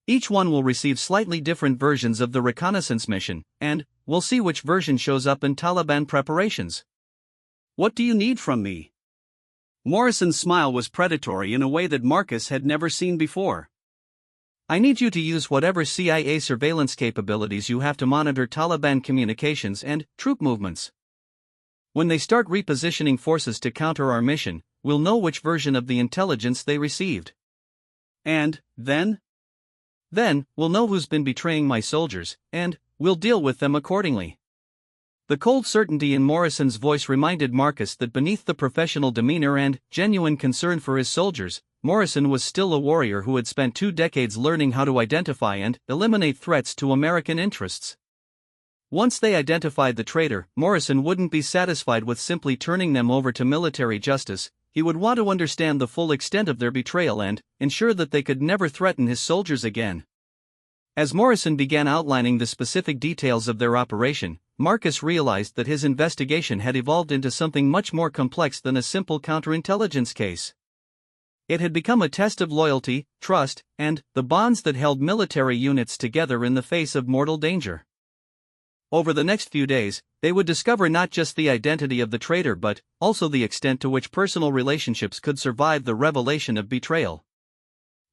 Each one will receive slightly different versions of the reconnaissance mission, and we'll see which version shows up in Taliban preparations. What do you need from me? Morrison's smile was predatory in a way that Marcus had never seen before. I need you to use whatever CIA surveillance capabilities you have to monitor Taliban communications and troop movements. When they start repositioning forces to counter our mission, we'll know which version of the intelligence they received. And then? Then, we'll know who's been betraying my soldiers, and we'll deal with them accordingly. The cold certainty in Morrison's voice reminded Marcus that beneath the professional demeanor and genuine concern for his soldiers, Morrison was still a warrior who had spent 2 decades learning how to identify and eliminate threats to American interests. Once they identified the traitor, Morrison wouldn't be satisfied with simply turning them over to military justice. He would want to understand the full extent of their betrayal and ensure that they could never threaten his soldiers again. As Morrison began outlining the specific details of their operation, Marcus realized that his investigation had evolved into something much more complex than a simple counterintelligence case. It had become a test of loyalty, trust, and the bonds that held military units together in the face of mortal danger. Over the next few days, they would discover not just the identity of the traitor but also the extent to which personal relationships could survive the revelation of betrayal.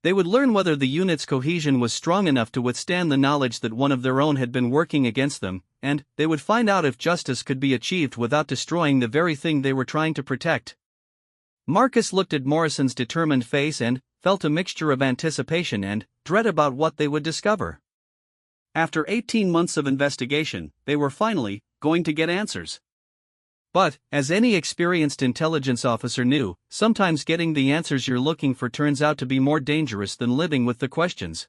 They would learn whether the unit's cohesion was strong enough to withstand the knowledge that one of their own had been working against them, and they would find out if justice could be achieved without destroying the very thing they were trying to protect. Marcus looked at Morrison's determined face and felt a mixture of anticipation and dread about what they would discover. After 18 months of investigation, they were finally going to get answers. But, as any experienced intelligence officer knew, sometimes getting the answers you're looking for turns out to be more dangerous than living with the questions.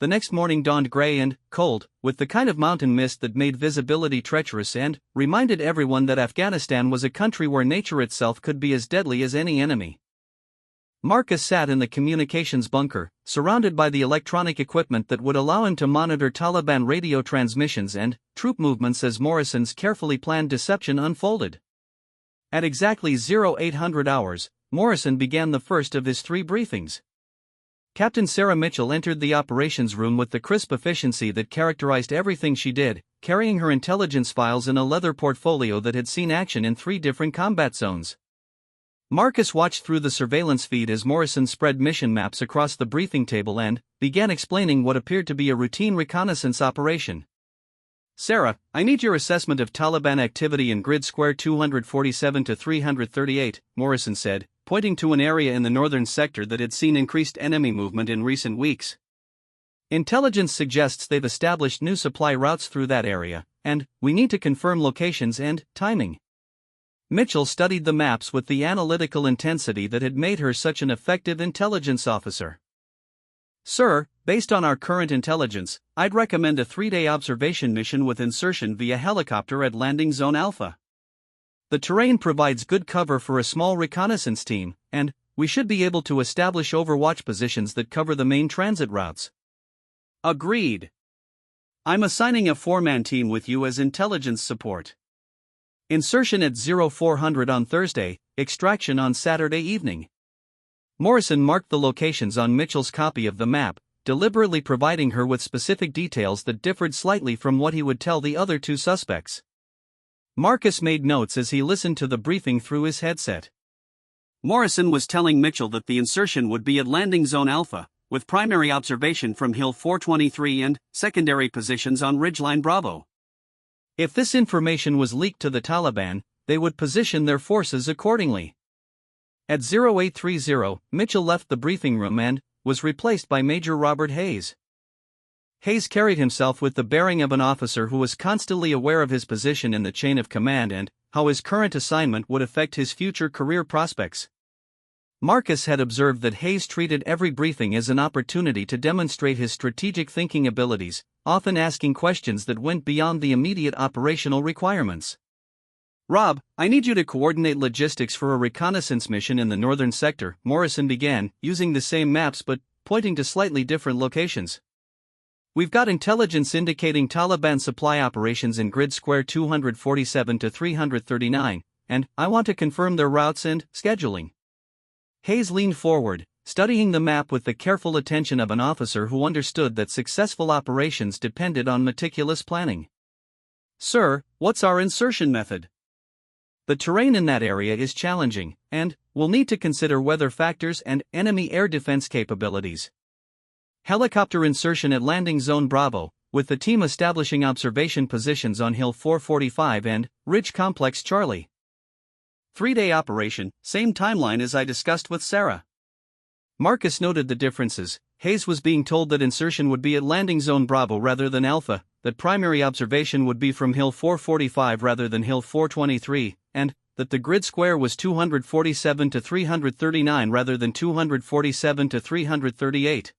The next morning dawned gray and cold, with the kind of mountain mist that made visibility treacherous and reminded everyone that Afghanistan was a country where nature itself could be as deadly as any enemy. Marcus sat in the communications bunker, surrounded by the electronic equipment that would allow him to monitor Taliban radio transmissions and troop movements as Morrison's carefully planned deception unfolded. At exactly 0800 hours, Morrison began the first of his 3 briefings. Captain Sarah Mitchell entered the operations room with the crisp efficiency that characterized everything she did, carrying her intelligence files in a leather portfolio that had seen action in 3 different combat zones. Marcus watched through the surveillance feed as Morrison spread mission maps across the briefing table and began explaining what appeared to be a routine reconnaissance operation. Sarah, I need your assessment of Taliban activity in grid square 247 to 338, Morrison said, pointing to an area in the northern sector that had seen increased enemy movement in recent weeks. Intelligence suggests they've established new supply routes through that area, and we need to confirm locations and timing. Mitchell studied the maps with the analytical intensity that had made her such an effective intelligence officer. Sir, based on our current intelligence, I'd recommend a 3-day observation mission with insertion via helicopter at Landing Zone Alpha. The terrain provides good cover for a small reconnaissance team, and we should be able to establish overwatch positions that cover the main transit routes. Agreed. I'm assigning a 4-man team with you as intelligence support. Insertion at 0400 on Thursday, extraction on Saturday evening. Morrison marked the locations on Mitchell's copy of the map, deliberately providing her with specific details that differed slightly from what he would tell the other 2 suspects. Marcus made notes as he listened to the briefing through his headset. Morrison was telling Mitchell that the insertion would be at Landing Zone Alpha, with primary observation from Hill 423 and secondary positions on Ridgeline Bravo. If this information was leaked to the Taliban, they would position their forces accordingly. At 0830, Mitchell left the briefing room and was replaced by Major Robert Hayes. Hayes carried himself with the bearing of an officer who was constantly aware of his position in the chain of command and how his current assignment would affect his future career prospects. Marcus had observed that Hayes treated every briefing as an opportunity to demonstrate his strategic thinking abilities, often asking questions that went beyond the immediate operational requirements. Rob, I need you to coordinate logistics for a reconnaissance mission in the northern sector, Morrison began, using the same maps but pointing to slightly different locations. We've got intelligence indicating Taliban supply operations in grid square 247 to 339, and I want to confirm their routes and scheduling. Hayes leaned forward, studying the map with the careful attention of an officer who understood that successful operations depended on meticulous planning. Sir, what's our insertion method? The terrain in that area is challenging, and we'll need to consider weather factors and enemy air defense capabilities. Helicopter insertion at Landing Zone Bravo, with the team establishing observation positions on Hill 445 and Ridge Complex Charlie. 3-day operation, same timeline as I discussed with Sarah. Marcus noted the differences, Hayes was being told that insertion would be at landing zone Bravo rather than Alpha, that primary observation would be from Hill 445 rather than Hill 423, and that the grid square was 247 to 339 rather than 247 to 338.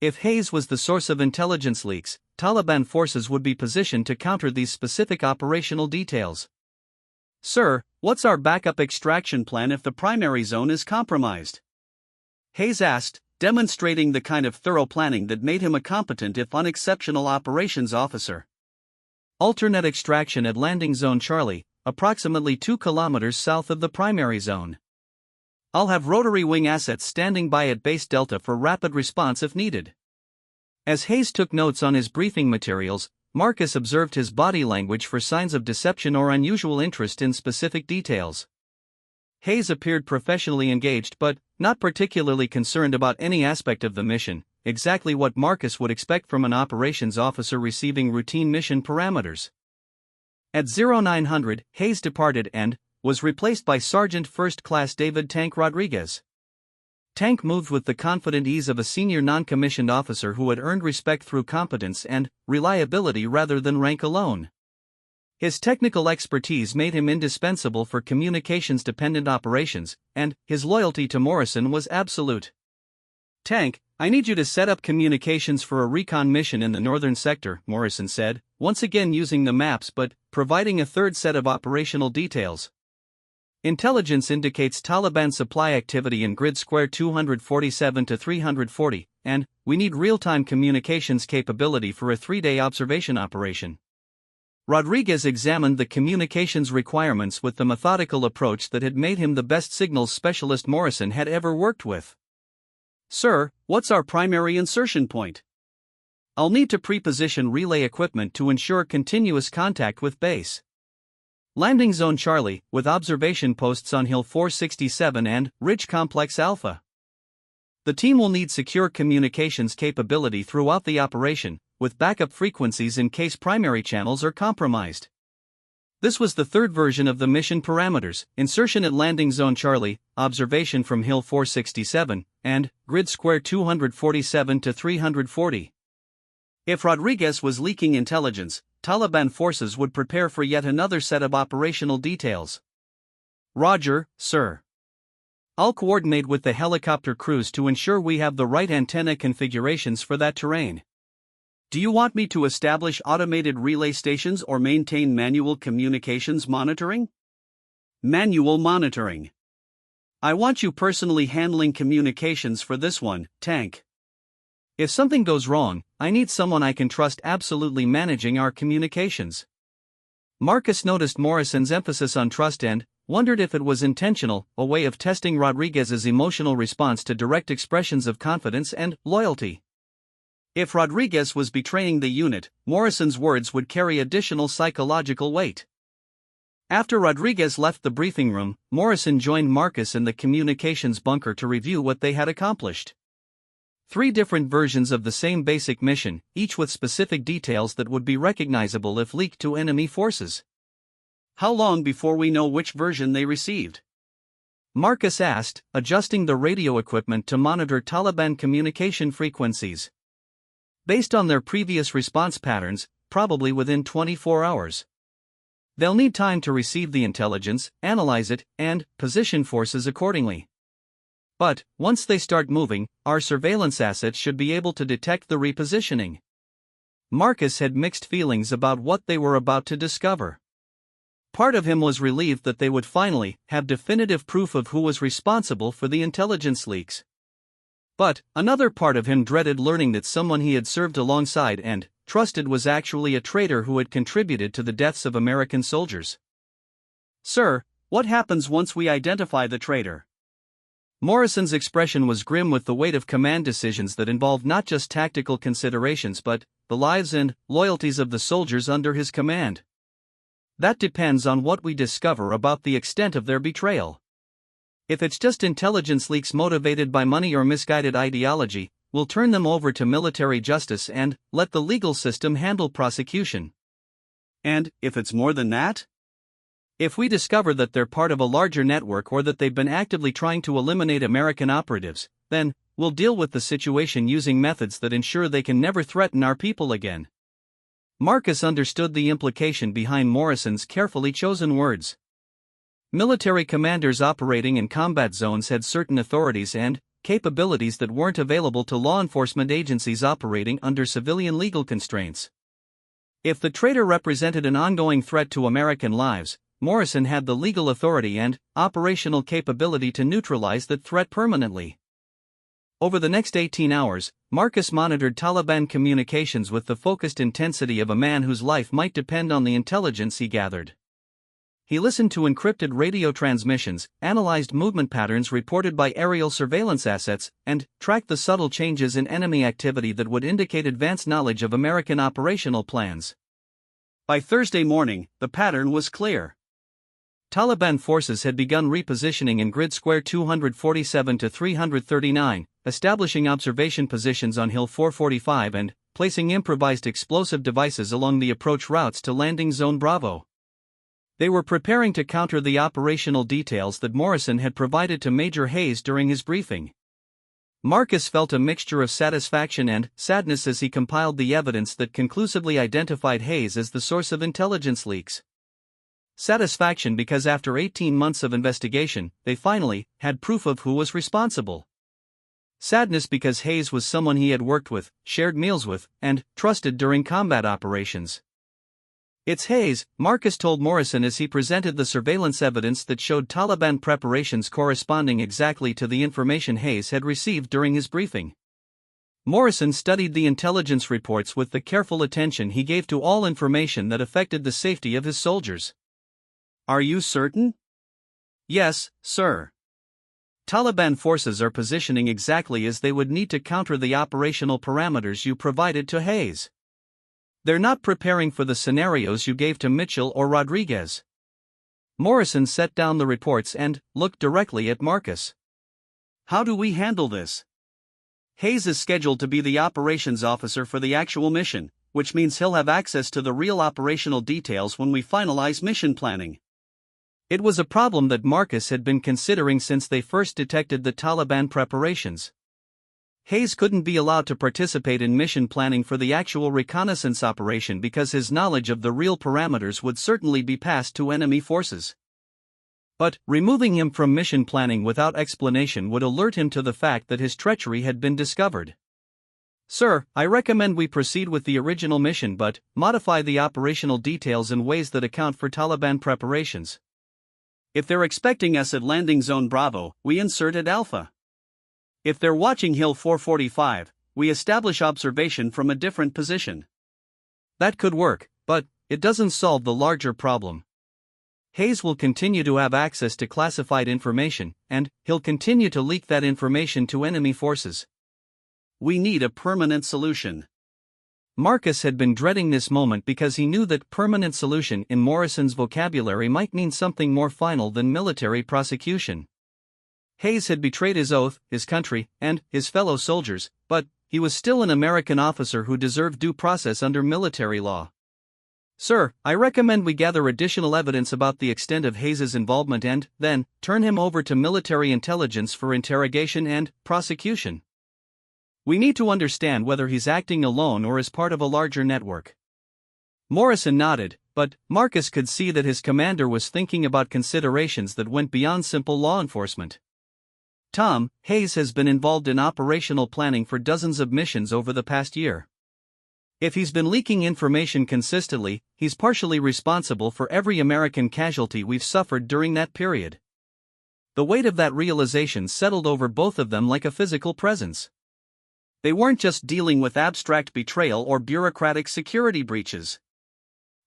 If Hayes was the source of intelligence leaks, Taliban forces would be positioned to counter these specific operational details. Sir, what's our backup extraction plan if the primary zone is compromised? Hayes asked, demonstrating the kind of thorough planning that made him a competent if unexceptional operations officer. Alternate extraction at landing zone Charlie, approximately 2 kilometers south of the primary zone. I'll have rotary wing assets standing by at base Delta for rapid response if needed. As Hayes took notes on his briefing materials, Marcus observed his body language for signs of deception or unusual interest in specific details. Hayes appeared professionally engaged but not particularly concerned about any aspect of the mission, exactly what Marcus would expect from an operations officer receiving routine mission parameters. At 0900, Hayes departed and was replaced by Sergeant First Class David Tank Rodriguez. Tank moved with the confident ease of a senior non-commissioned officer who had earned respect through competence and reliability rather than rank alone. His technical expertise made him indispensable for communications-dependent operations, and his loyalty to Morrison was absolute. Tank, I need you to set up communications for a recon mission in the northern sector, Morrison said, once again using the maps but providing a third set of operational details. Intelligence indicates Taliban supply activity in grid square 247 to 340, and we need real-time communications capability for a 3-day observation operation. Rodriguez examined the communications requirements with the methodical approach that had made him the best signals specialist Morrison had ever worked with. Sir, what's our primary insertion point? I'll need to pre-position relay equipment to ensure continuous contact with base. Landing Zone Charlie, with observation posts on Hill 467 and Ridge Complex Alpha. The team will need secure communications capability throughout the operation, with backup frequencies in case primary channels are compromised. This was the third version of the mission parameters: insertion at Landing Zone Charlie, observation from Hill 467, and grid square 247 to 340. If Rodriguez was leaking intelligence, Taliban forces would prepare for yet another set of operational details. Roger, sir. I'll coordinate with the helicopter crews to ensure we have the right antenna configurations for that terrain. Do you want me to establish automated relay stations or maintain manual communications monitoring? Manual monitoring. I want you personally handling communications for this one, Tank. If something goes wrong, I need someone I can trust absolutely managing our communications. Marcus noticed Morrison's emphasis on trust and wondered if it was intentional, a way of testing Rodriguez's emotional response to direct expressions of confidence and loyalty. If Rodriguez was betraying the unit, Morrison's words would carry additional psychological weight. After Rodriguez left the briefing room, Morrison joined Marcus in the communications bunker to review what they had accomplished. 3 different versions of the same basic mission, each with specific details that would be recognizable if leaked to enemy forces. How long before we know which version they received? Marcus asked, adjusting the radio equipment to monitor Taliban communication frequencies. Based on their previous response patterns, probably within 24 hours. They'll need time to receive the intelligence, analyze it, and position forces accordingly. But, once they start moving, our surveillance assets should be able to detect the repositioning. Marcus had mixed feelings about what they were about to discover. Part of him was relieved that they would finally have definitive proof of who was responsible for the intelligence leaks. But, another part of him dreaded learning that someone he had served alongside and trusted was actually a traitor who had contributed to the deaths of American soldiers. Sir, what happens once we identify the traitor? Morrison's expression was grim with the weight of command decisions that involved not just tactical considerations but the lives and loyalties of the soldiers under his command. That depends on what we discover about the extent of their betrayal. If it's just intelligence leaks motivated by money or misguided ideology, we'll turn them over to military justice and let the legal system handle prosecution. And if it's more than that? If we discover that they're part of a larger network or that they've been actively trying to eliminate American operatives, then we'll deal with the situation using methods that ensure they can never threaten our people again. Marcus understood the implication behind Morrison's carefully chosen words. Military commanders operating in combat zones had certain authorities and capabilities that weren't available to law enforcement agencies operating under civilian legal constraints. If the traitor represented an ongoing threat to American lives, Morrison had the legal authority and operational capability to neutralize that threat permanently. Over the next 18 hours, Marcus monitored Taliban communications with the focused intensity of a man whose life might depend on the intelligence he gathered. He listened to encrypted radio transmissions, analyzed movement patterns reported by aerial surveillance assets, and tracked the subtle changes in enemy activity that would indicate advanced knowledge of American operational plans. By Thursday morning, the pattern was clear. Taliban forces had begun repositioning in grid square 247 to 339, establishing observation positions on Hill 445 and placing improvised explosive devices along the approach routes to Landing Zone Bravo. They were preparing to counter the operational details that Morrison had provided to Major Hayes during his briefing. Marcus felt a mixture of satisfaction and sadness as he compiled the evidence that conclusively identified Hayes as the source of intelligence leaks. Satisfaction because after 18 months of investigation, they finally had proof of who was responsible. Sadness because Hayes was someone he had worked with, shared meals with, and trusted during combat operations. "It's Hayes," Marcus told Morrison as he presented the surveillance evidence that showed Taliban preparations corresponding exactly to the information Hayes had received during his briefing. Morrison studied the intelligence reports with the careful attention he gave to all information that affected the safety of his soldiers. "Are you certain?" "Yes, sir. Taliban forces are positioning exactly as they would need to counter the operational parameters you provided to Hayes. They're not preparing for the scenarios you gave to Mitchell or Rodriguez." Morrison set down the reports and looked directly at Marcus. "How do we handle this?" "Hayes is scheduled to be the operations officer for the actual mission, which means he'll have access to the real operational details when we finalize mission planning." It was a problem that Marcus had been considering since they first detected the Taliban preparations. Hayes couldn't be allowed to participate in mission planning for the actual reconnaissance operation because his knowledge of the real parameters would certainly be passed to enemy forces. But removing him from mission planning without explanation would alert him to the fact that his treachery had been discovered. "Sir, I recommend we proceed with the original mission but modify the operational details in ways that account for Taliban preparations. If they're expecting us at Landing Zone Bravo, we insert at Alpha. If they're watching Hill 445, we establish observation from a different position." That could work, but it doesn't solve the larger problem. Hayes will continue to have access to classified information, and he'll continue to leak that information to enemy forces. We need a permanent solution. Marcus had been dreading this moment because he knew that permanent solution in Morrison's vocabulary might mean something more final than military prosecution. Hayes had betrayed his oath, his country, and his fellow soldiers, but he was still an American officer who deserved due process under military law. "Sir, I recommend we gather additional evidence about the extent of Hayes's involvement and, then, turn him over to military intelligence for interrogation and prosecution. We need to understand whether he's acting alone or as part of a larger network." Morrison nodded, but Marcus could see that his commander was thinking about considerations that went beyond simple law enforcement. "Tom, Hayes has been involved in operational planning for dozens of missions over the past year. If he's been leaking information consistently, he's partially responsible for every American casualty we've suffered during that period." The weight of that realization settled over both of them like a physical presence. They weren't just dealing with abstract betrayal or bureaucratic security breaches.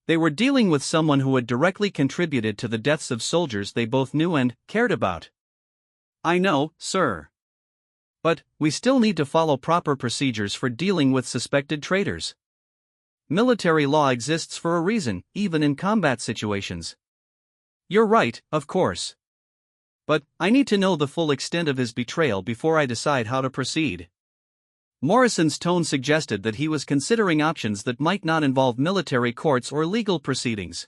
They were dealing with someone who had directly contributed to the deaths of soldiers they both knew and cared about. "I know, sir. But we still need to follow proper procedures for dealing with suspected traitors. Military law exists for a reason, even in combat situations." "You're right, of course. But I need to know the full extent of his betrayal before I decide how to proceed." Morrison's tone suggested that he was considering options that might not involve military courts or legal proceedings.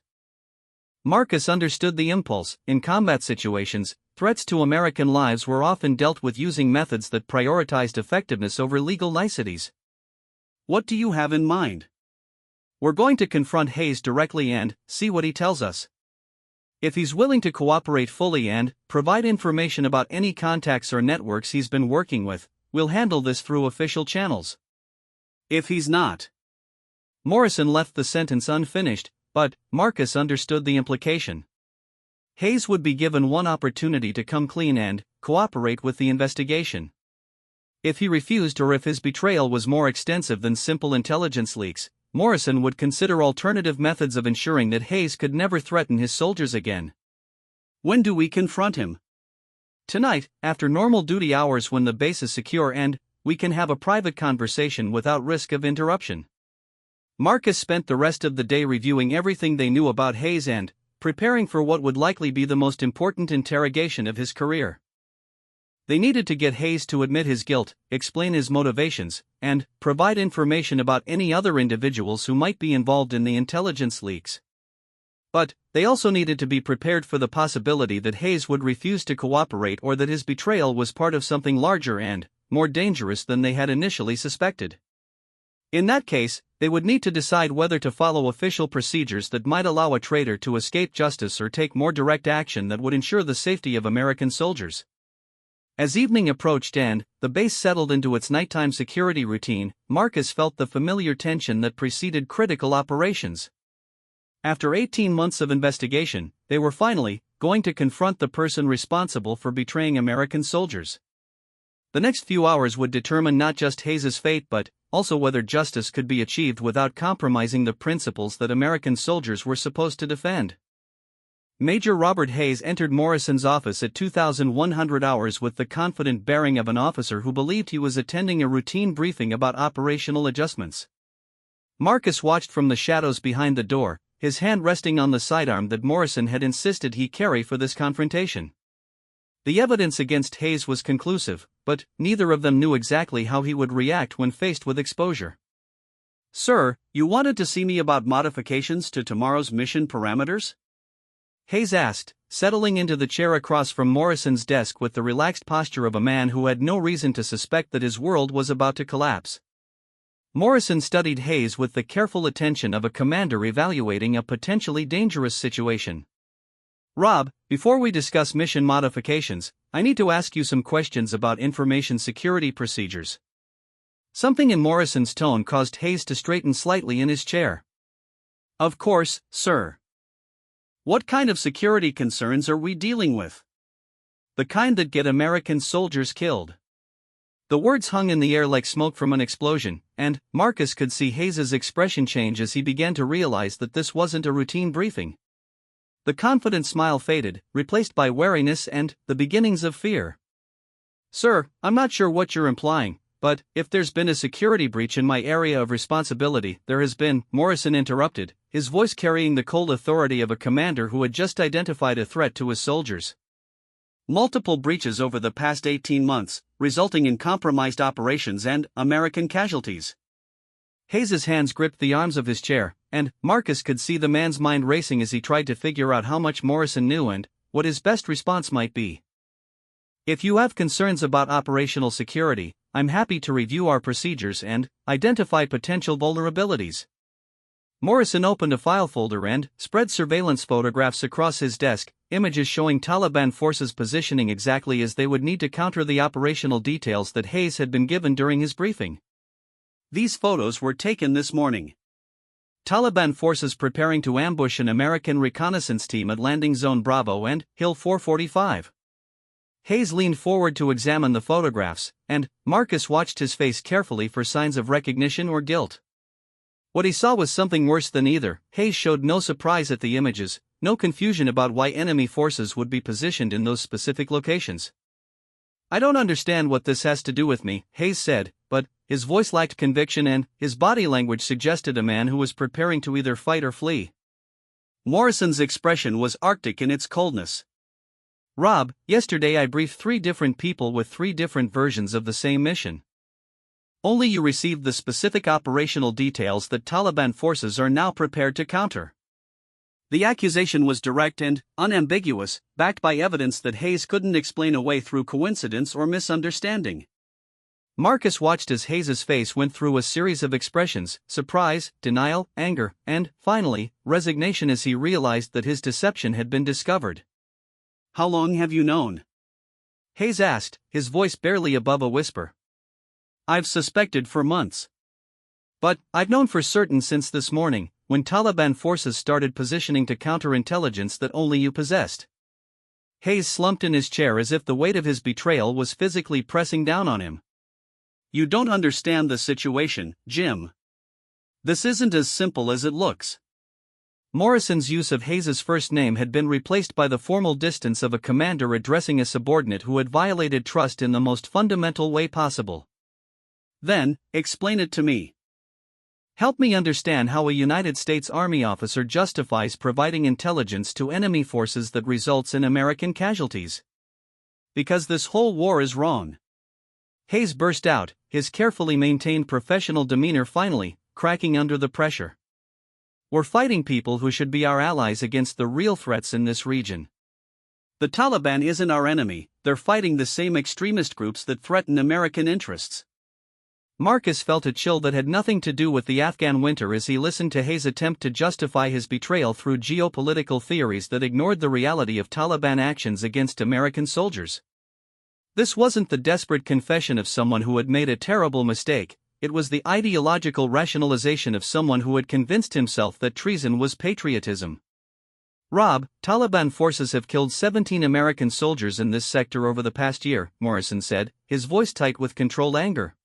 Marcus understood the impulse. In combat situations, threats to American lives were often dealt with using methods that prioritized effectiveness over legal niceties. What do you have in mind? We're going to confront Hayes directly and see what he tells us. If he's willing to cooperate fully and provide information about any contacts or networks he's been working with, we'll handle this through official channels. If he's not. Morrison left the sentence unfinished, but Marcus understood the implication. Hayes would be given one opportunity to come clean and cooperate with the investigation. If he refused or if his betrayal was more extensive than simple intelligence leaks, Morrison would consider alternative methods of ensuring that Hayes could never threaten his soldiers again. When do we confront him? Tonight, after normal duty hours when the base is secure and we can have a private conversation without risk of interruption. Marcus spent the rest of the day reviewing everything they knew about Hayes and preparing for what would likely be the most important interrogation of his career. They needed to get Hayes to admit his guilt, explain his motivations, and provide information about any other individuals who might be involved in the intelligence leaks. But they also needed to be prepared for the possibility that Hayes would refuse to cooperate or that his betrayal was part of something larger and more dangerous than they had initially suspected. In that case, they would need to decide whether to follow official procedures that might allow a traitor to escape justice or take more direct action that would ensure the safety of American soldiers. As evening approached and the base settled into its nighttime security routine, Marcus felt the familiar tension that preceded critical operations. After 18 months of investigation, they were finally going to confront the person responsible for betraying American soldiers. The next few hours would determine not just Hayes' fate but also whether justice could be achieved without compromising the principles that American soldiers were supposed to defend. Major Robert Hayes entered Morrison's office at 2100 hours with the confident bearing of an officer who believed he was attending a routine briefing about operational adjustments. Marcus watched from the shadows behind the door, his hand resting on the sidearm that Morrison had insisted he carry for this confrontation. The evidence against Hayes was conclusive, but neither of them knew exactly how he would react when faced with exposure. Sir, you wanted to see me about modifications to tomorrow's mission parameters? Hayes asked, settling into the chair across from Morrison's desk with the relaxed posture of a man who had no reason to suspect that his world was about to collapse. Morrison studied Hayes with the careful attention of a commander evaluating a potentially dangerous situation. Rob, before we discuss mission modifications, I need to ask you some questions about information security procedures. Something in Morrison's tone caused Hayes to straighten slightly in his chair. Of course, sir. What kind of security concerns are we dealing with? The kind that get American soldiers killed. The words hung in the air like smoke from an explosion, and Marcus could see Hayes' expression change as he began to realize that this wasn't a routine briefing. The confident smile faded, replaced by wariness and the beginnings of fear. Sir, I'm not sure what you're implying, but if there's been a security breach in my area of responsibility, there has been, Morrison interrupted, his voice carrying the cold authority of a commander who had just identified a threat to his soldiers. Multiple breaches over the past 18 months, resulting in compromised operations and American casualties. Hayes' hands gripped the arms of his chair, and Marcus could see the man's mind racing as he tried to figure out how much Morrison knew and what his best response might be. If you have concerns about operational security, I'm happy to review our procedures and identify potential vulnerabilities. Morrison opened a file folder and spread surveillance photographs across his desk, images showing Taliban forces positioning exactly as they would need to counter the operational details that Hayes had been given during his briefing. These photos were taken this morning. Taliban forces preparing to ambush an American reconnaissance team at Landing Zone Bravo and Hill 445. Hayes leaned forward to examine the photographs, and Marcus watched his face carefully for signs of recognition or guilt. What he saw was something worse than either. Hayes showed no surprise at the images, no confusion about why enemy forces would be positioned in those specific locations. I don't understand what this has to do with me, Hayes said, but his voice lacked conviction and his body language suggested a man who was preparing to either fight or flee. Morrison's expression was arctic in its coldness. Rob, yesterday I briefed 3 different people with 3 different versions of the same mission. Only you received the specific operational details that Taliban forces are now prepared to counter. The accusation was direct and unambiguous, backed by evidence that Hayes couldn't explain away through coincidence or misunderstanding. Marcus watched as Hayes's face went through a series of expressions: surprise, denial, anger, and, finally, resignation as he realized that his deception had been discovered. "How long have you known?" Hayes asked, his voice barely above a whisper. "I've suspected for months." "But I've known for certain since this morning, when Taliban forces started positioning to counter intelligence that only you possessed." Hayes slumped in his chair as if the weight of his betrayal was physically pressing down on him. "You don't understand the situation, Jim. This isn't as simple as it looks." Morrison's use of Hayes's first name had been replaced by the formal distance of a commander addressing a subordinate who had violated trust in the most fundamental way possible. "Then, explain it to me." "Help me understand how a United States Army officer justifies providing intelligence to enemy forces that results in American casualties." "Because this whole war is wrong." Hayes burst out, his carefully maintained professional demeanor finally cracking under the pressure. "We're fighting people who should be our allies against the real threats in this region." "The Taliban isn't our enemy, they're fighting the same extremist groups that threaten American interests." Marcus felt a chill that had nothing to do with the Afghan winter as he listened to Hayes' attempt to justify his betrayal through geopolitical theories that ignored the reality of Taliban actions against American soldiers. This wasn't the desperate confession of someone who had made a terrible mistake, it was the ideological rationalization of someone who had convinced himself that treason was patriotism. "Rob, Taliban forces have killed 17 American soldiers in this sector over the past year," Morrison said, his voice tight with controlled anger.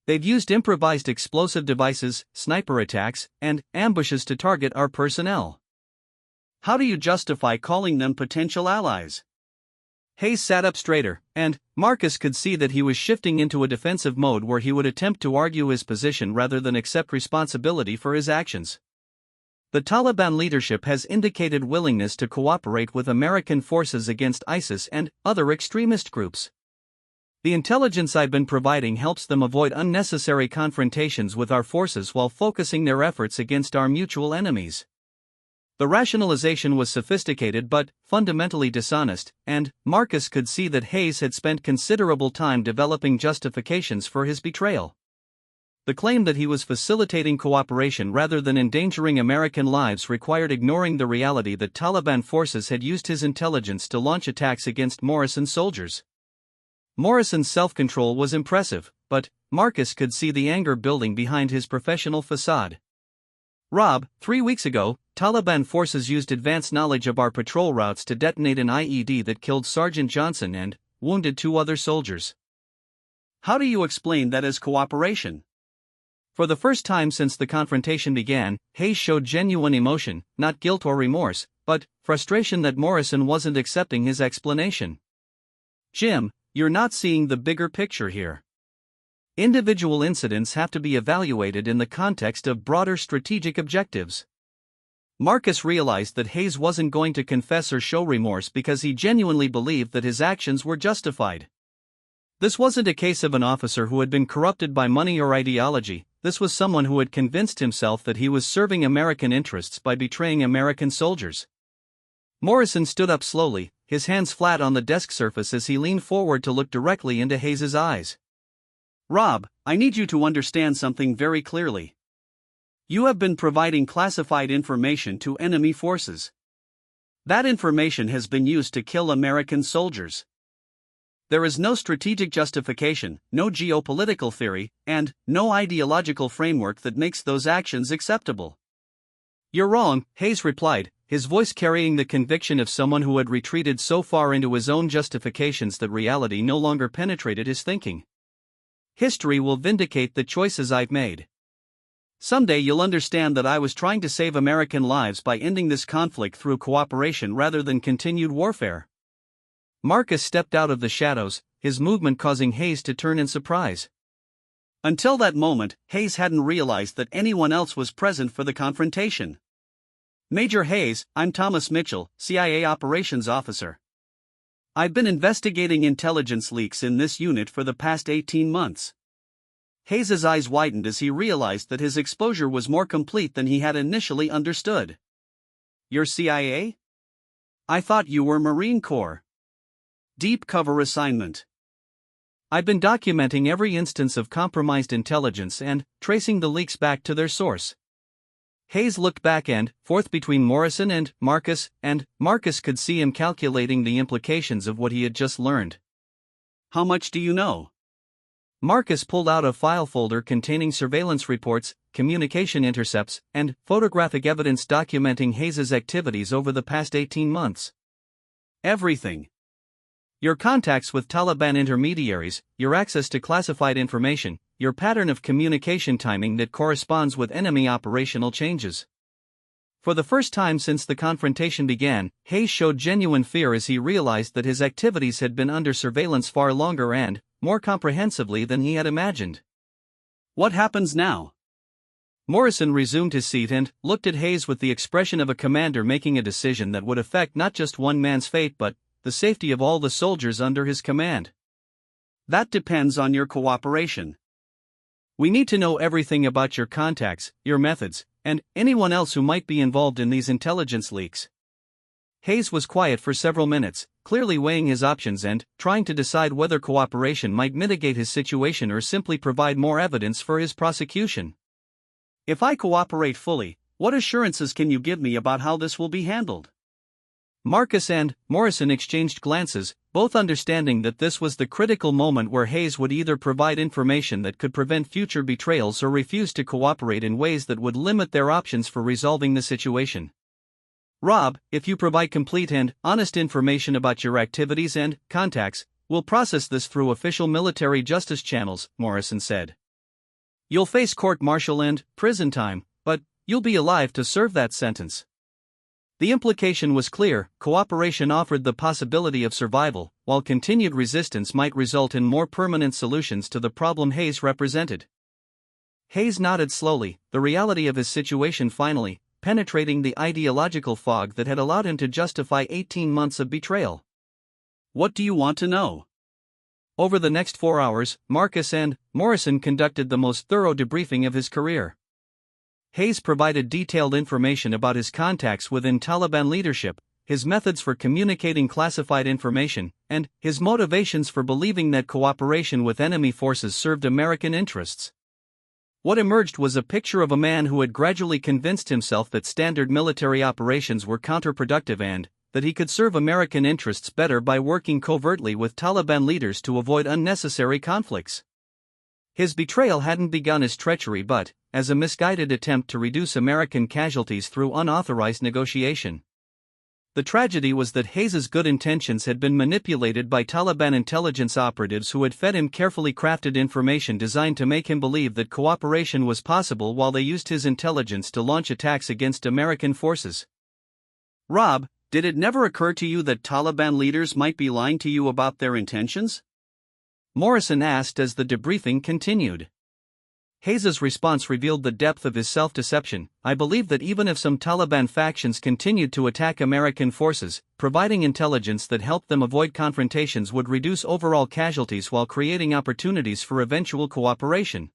"They've used improvised explosive devices, sniper attacks, and ambushes to target our personnel." "How do you justify calling them potential allies?" Hayes sat up straighter, and Marcus could see that he was shifting into a defensive mode where he would attempt to argue his position rather than accept responsibility for his actions. "The Taliban leadership has indicated willingness to cooperate with American forces against ISIS and other extremist groups. The intelligence I've been providing helps them avoid unnecessary confrontations with our forces while focusing their efforts against our mutual enemies." The rationalization was sophisticated but fundamentally dishonest, and Marcus could see that Hayes had spent considerable time developing justifications for his betrayal. The claim that he was facilitating cooperation rather than endangering American lives required ignoring the reality that Taliban forces had used his intelligence to launch attacks against Morrison's soldiers. Morrison's self-control was impressive, but Marcus could see the anger building behind his professional facade. "Rob, 3 weeks ago, Taliban forces used advanced knowledge of our patrol routes to detonate an IED that killed Sergeant Johnson and wounded 2 other soldiers." "How do you explain that as cooperation?" For the first time since the confrontation began, Hayes showed genuine emotion, not guilt or remorse, but frustration that Morrison wasn't accepting his explanation. "Jim, you're not seeing the bigger picture here. Individual incidents have to be evaluated in the context of broader strategic objectives." Marcus realized that Hayes wasn't going to confess or show remorse because he genuinely believed that his actions were justified. This wasn't a case of an officer who had been corrupted by money or ideology, this was someone who had convinced himself that he was serving American interests by betraying American soldiers. Morrison stood up slowly, his hands flat on the desk surface as he leaned forward to look directly into Hayes' eyes. "Rob, I need you to understand something very clearly. You have been providing classified information to enemy forces. That information has been used to kill American soldiers. There is no strategic justification, no geopolitical theory, and no ideological framework that makes those actions acceptable." "You're wrong," Hayes replied, his voice carrying the conviction of someone who had retreated so far into his own justifications that reality no longer penetrated his thinking. "History will vindicate the choices I've made. Someday you'll understand that I was trying to save American lives by ending this conflict through cooperation rather than continued warfare." Marcus stepped out of the shadows, his movement causing Hayes to turn in surprise. Until that moment, Hayes hadn't realized that anyone else was present for the confrontation. "Major Hayes, I'm Thomas Mitchell, CIA Operations Officer. I've been investigating intelligence leaks in this unit for the past 18 months. Hayes' eyes widened as he realized that his exposure was more complete than he had initially understood. You're CIA? I thought you were Marine Corps. Deep cover assignment. I've been documenting every instance of compromised intelligence and tracing the leaks back to their source. Hayes looked back and forth between Morrison and Marcus could see him calculating the implications of what he had just learned. How much do you know? Marcus pulled out a file folder containing surveillance reports, communication intercepts, and photographic evidence documenting Hayes's activities over the past 18 months. Everything. Your contacts with Taliban intermediaries, your access to classified information, your pattern of communication timing that corresponds with enemy operational changes. For the first time since the confrontation began, Hayes showed genuine fear as he realized that his activities had been under surveillance far longer and more comprehensively than he had imagined. What happens now? Morrison resumed his seat and looked at Hayes with the expression of a commander making a decision that would affect not just one man's fate but the safety of all the soldiers under his command. That depends on your cooperation. We need to know everything about your contacts, your methods, and anyone else who might be involved in these intelligence leaks. Hayes was quiet for several minutes, clearly weighing his options and trying to decide whether cooperation might mitigate his situation or simply provide more evidence for his prosecution. If I cooperate fully, what assurances can you give me about how this will be handled? Marcus and Morrison exchanged glances, both understanding that this was the critical moment where Hayes would either provide information that could prevent future betrayals or refuse to cooperate in ways that would limit their options for resolving the situation. Rob, if you provide complete and honest information about your activities and contacts, we'll process this through official military justice channels, Morrison said. You'll face court-martial and prison time, but you'll be alive to serve that sentence. The implication was clear: cooperation offered the possibility of survival, while continued resistance might result in more permanent solutions to the problem Hayes represented. Hayes nodded slowly, the reality of his situation finally penetrating the ideological fog that had allowed him to justify 18 months of betrayal. What do you want to know? Over the next 4 hours, Marcus and Morrison conducted the most thorough debriefing of his career. Hayes provided detailed information about his contacts within Taliban leadership, his methods for communicating classified information, and his motivations for believing that cooperation with enemy forces served American interests. What emerged was a picture of a man who had gradually convinced himself that standard military operations were counterproductive and that he could serve American interests better by working covertly with Taliban leaders to avoid unnecessary conflicts. His betrayal hadn't begun as treachery but as a misguided attempt to reduce American casualties through unauthorized negotiation. The tragedy was that Hayes's good intentions had been manipulated by Taliban intelligence operatives who had fed him carefully crafted information designed to make him believe that cooperation was possible while they used his intelligence to launch attacks against American forces. Rob, did it never occur to you that Taliban leaders might be lying to you about their intentions? Morrison asked as the debriefing continued. Hayes's response revealed the depth of his self-deception. I believe that even if some Taliban factions continued to attack American forces, providing intelligence that helped them avoid confrontations would reduce overall casualties while creating opportunities for eventual cooperation.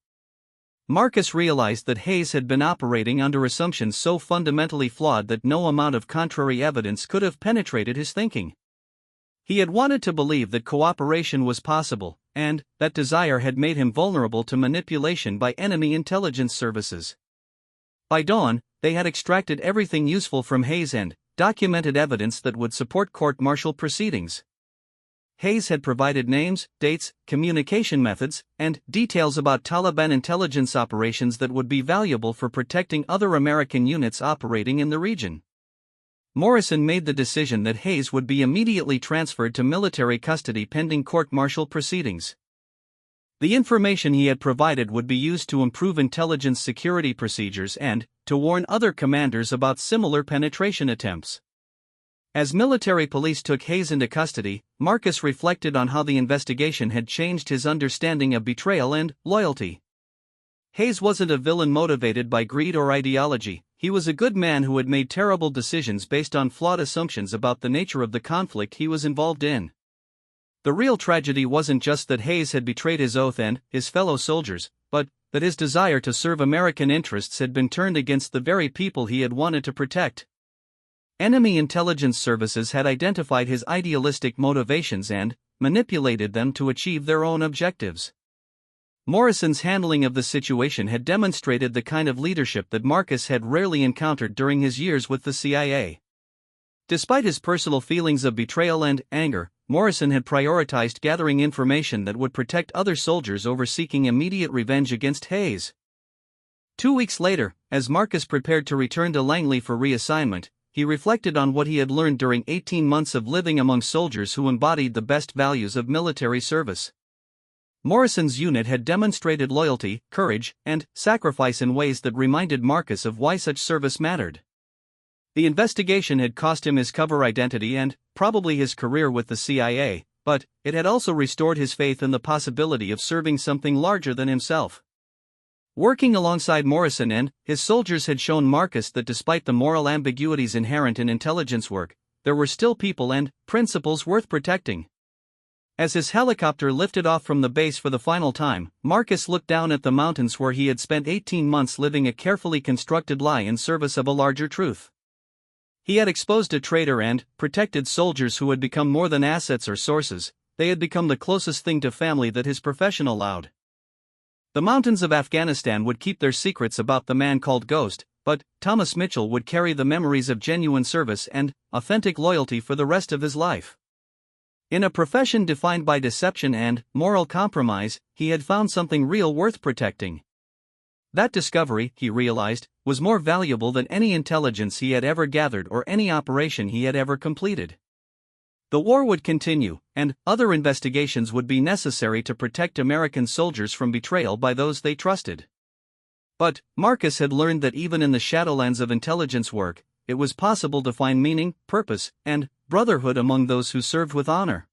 Marcus realized that Hayes had been operating under assumptions so fundamentally flawed that no amount of contrary evidence could have penetrated his thinking. He had wanted to believe that cooperation was possible, and that desire had made him vulnerable to manipulation by enemy intelligence services. By dawn, they had extracted everything useful from Hayes and documented evidence that would support court-martial proceedings. Hayes had provided names, dates, communication methods, and details about Taliban intelligence operations that would be valuable for protecting other American units operating in the region. Morrison made the decision that Hayes would be immediately transferred to military custody pending court-martial proceedings. The information he had provided would be used to improve intelligence security procedures and to warn other commanders about similar penetration attempts. As military police took Hayes into custody, Marcus reflected on how the investigation had changed his understanding of betrayal and loyalty. Hayes wasn't a villain motivated by greed or ideology. He was a good man who had made terrible decisions based on flawed assumptions about the nature of the conflict he was involved in. The real tragedy wasn't just that Hayes had betrayed his oath and his fellow soldiers, but that his desire to serve American interests had been turned against the very people he had wanted to protect. Enemy intelligence services had identified his idealistic motivations and manipulated them to achieve their own objectives. Morrison's handling of the situation had demonstrated the kind of leadership that Marcus had rarely encountered during his years with the CIA. Despite his personal feelings of betrayal and anger, Morrison had prioritized gathering information that would protect other soldiers over seeking immediate revenge against Hayes. 2 weeks later, as Marcus prepared to return to Langley for reassignment, he reflected on what he had learned during 18 months of living among soldiers who embodied the best values of military service. Morrison's unit had demonstrated loyalty, courage, and sacrifice in ways that reminded Marcus of why such service mattered. The investigation had cost him his cover identity and, probably his career with the CIA, but it had also restored his faith in the possibility of serving something larger than himself. Working alongside Morrison and his soldiers had shown Marcus that despite the moral ambiguities inherent in intelligence work, there were still people and principles worth protecting. As his helicopter lifted off from the base for the final time, Marcus looked down at the mountains where he had spent 18 months living a carefully constructed lie in service of a larger truth. He had exposed a traitor and protected soldiers who had become more than assets or sources, they had become the closest thing to family that his profession allowed. The mountains of Afghanistan would keep their secrets about the man called Ghost, but Thomas Mitchell would carry the memories of genuine service and authentic loyalty for the rest of his life. In a profession defined by deception and moral compromise, he had found something real worth protecting. That discovery, he realized, was more valuable than any intelligence he had ever gathered or any operation he had ever completed. The war would continue, and other investigations would be necessary to protect American soldiers from betrayal by those they trusted. But Marcus had learned that even in the shadowlands of intelligence work, it was possible to find meaning, purpose, and brotherhood among those who served with honor.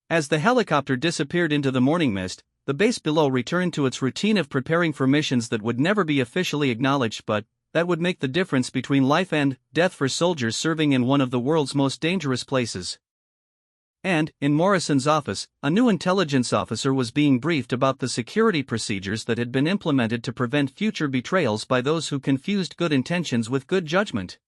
As the helicopter disappeared into the morning mist, the base below returned to its routine of preparing for missions that would never be officially acknowledged but that would make the difference between life and death for soldiers serving in one of the world's most dangerous places. And, in Morrison's office, a new intelligence officer was being briefed about the security procedures that had been implemented to prevent future betrayals by those who confused good intentions with good judgment.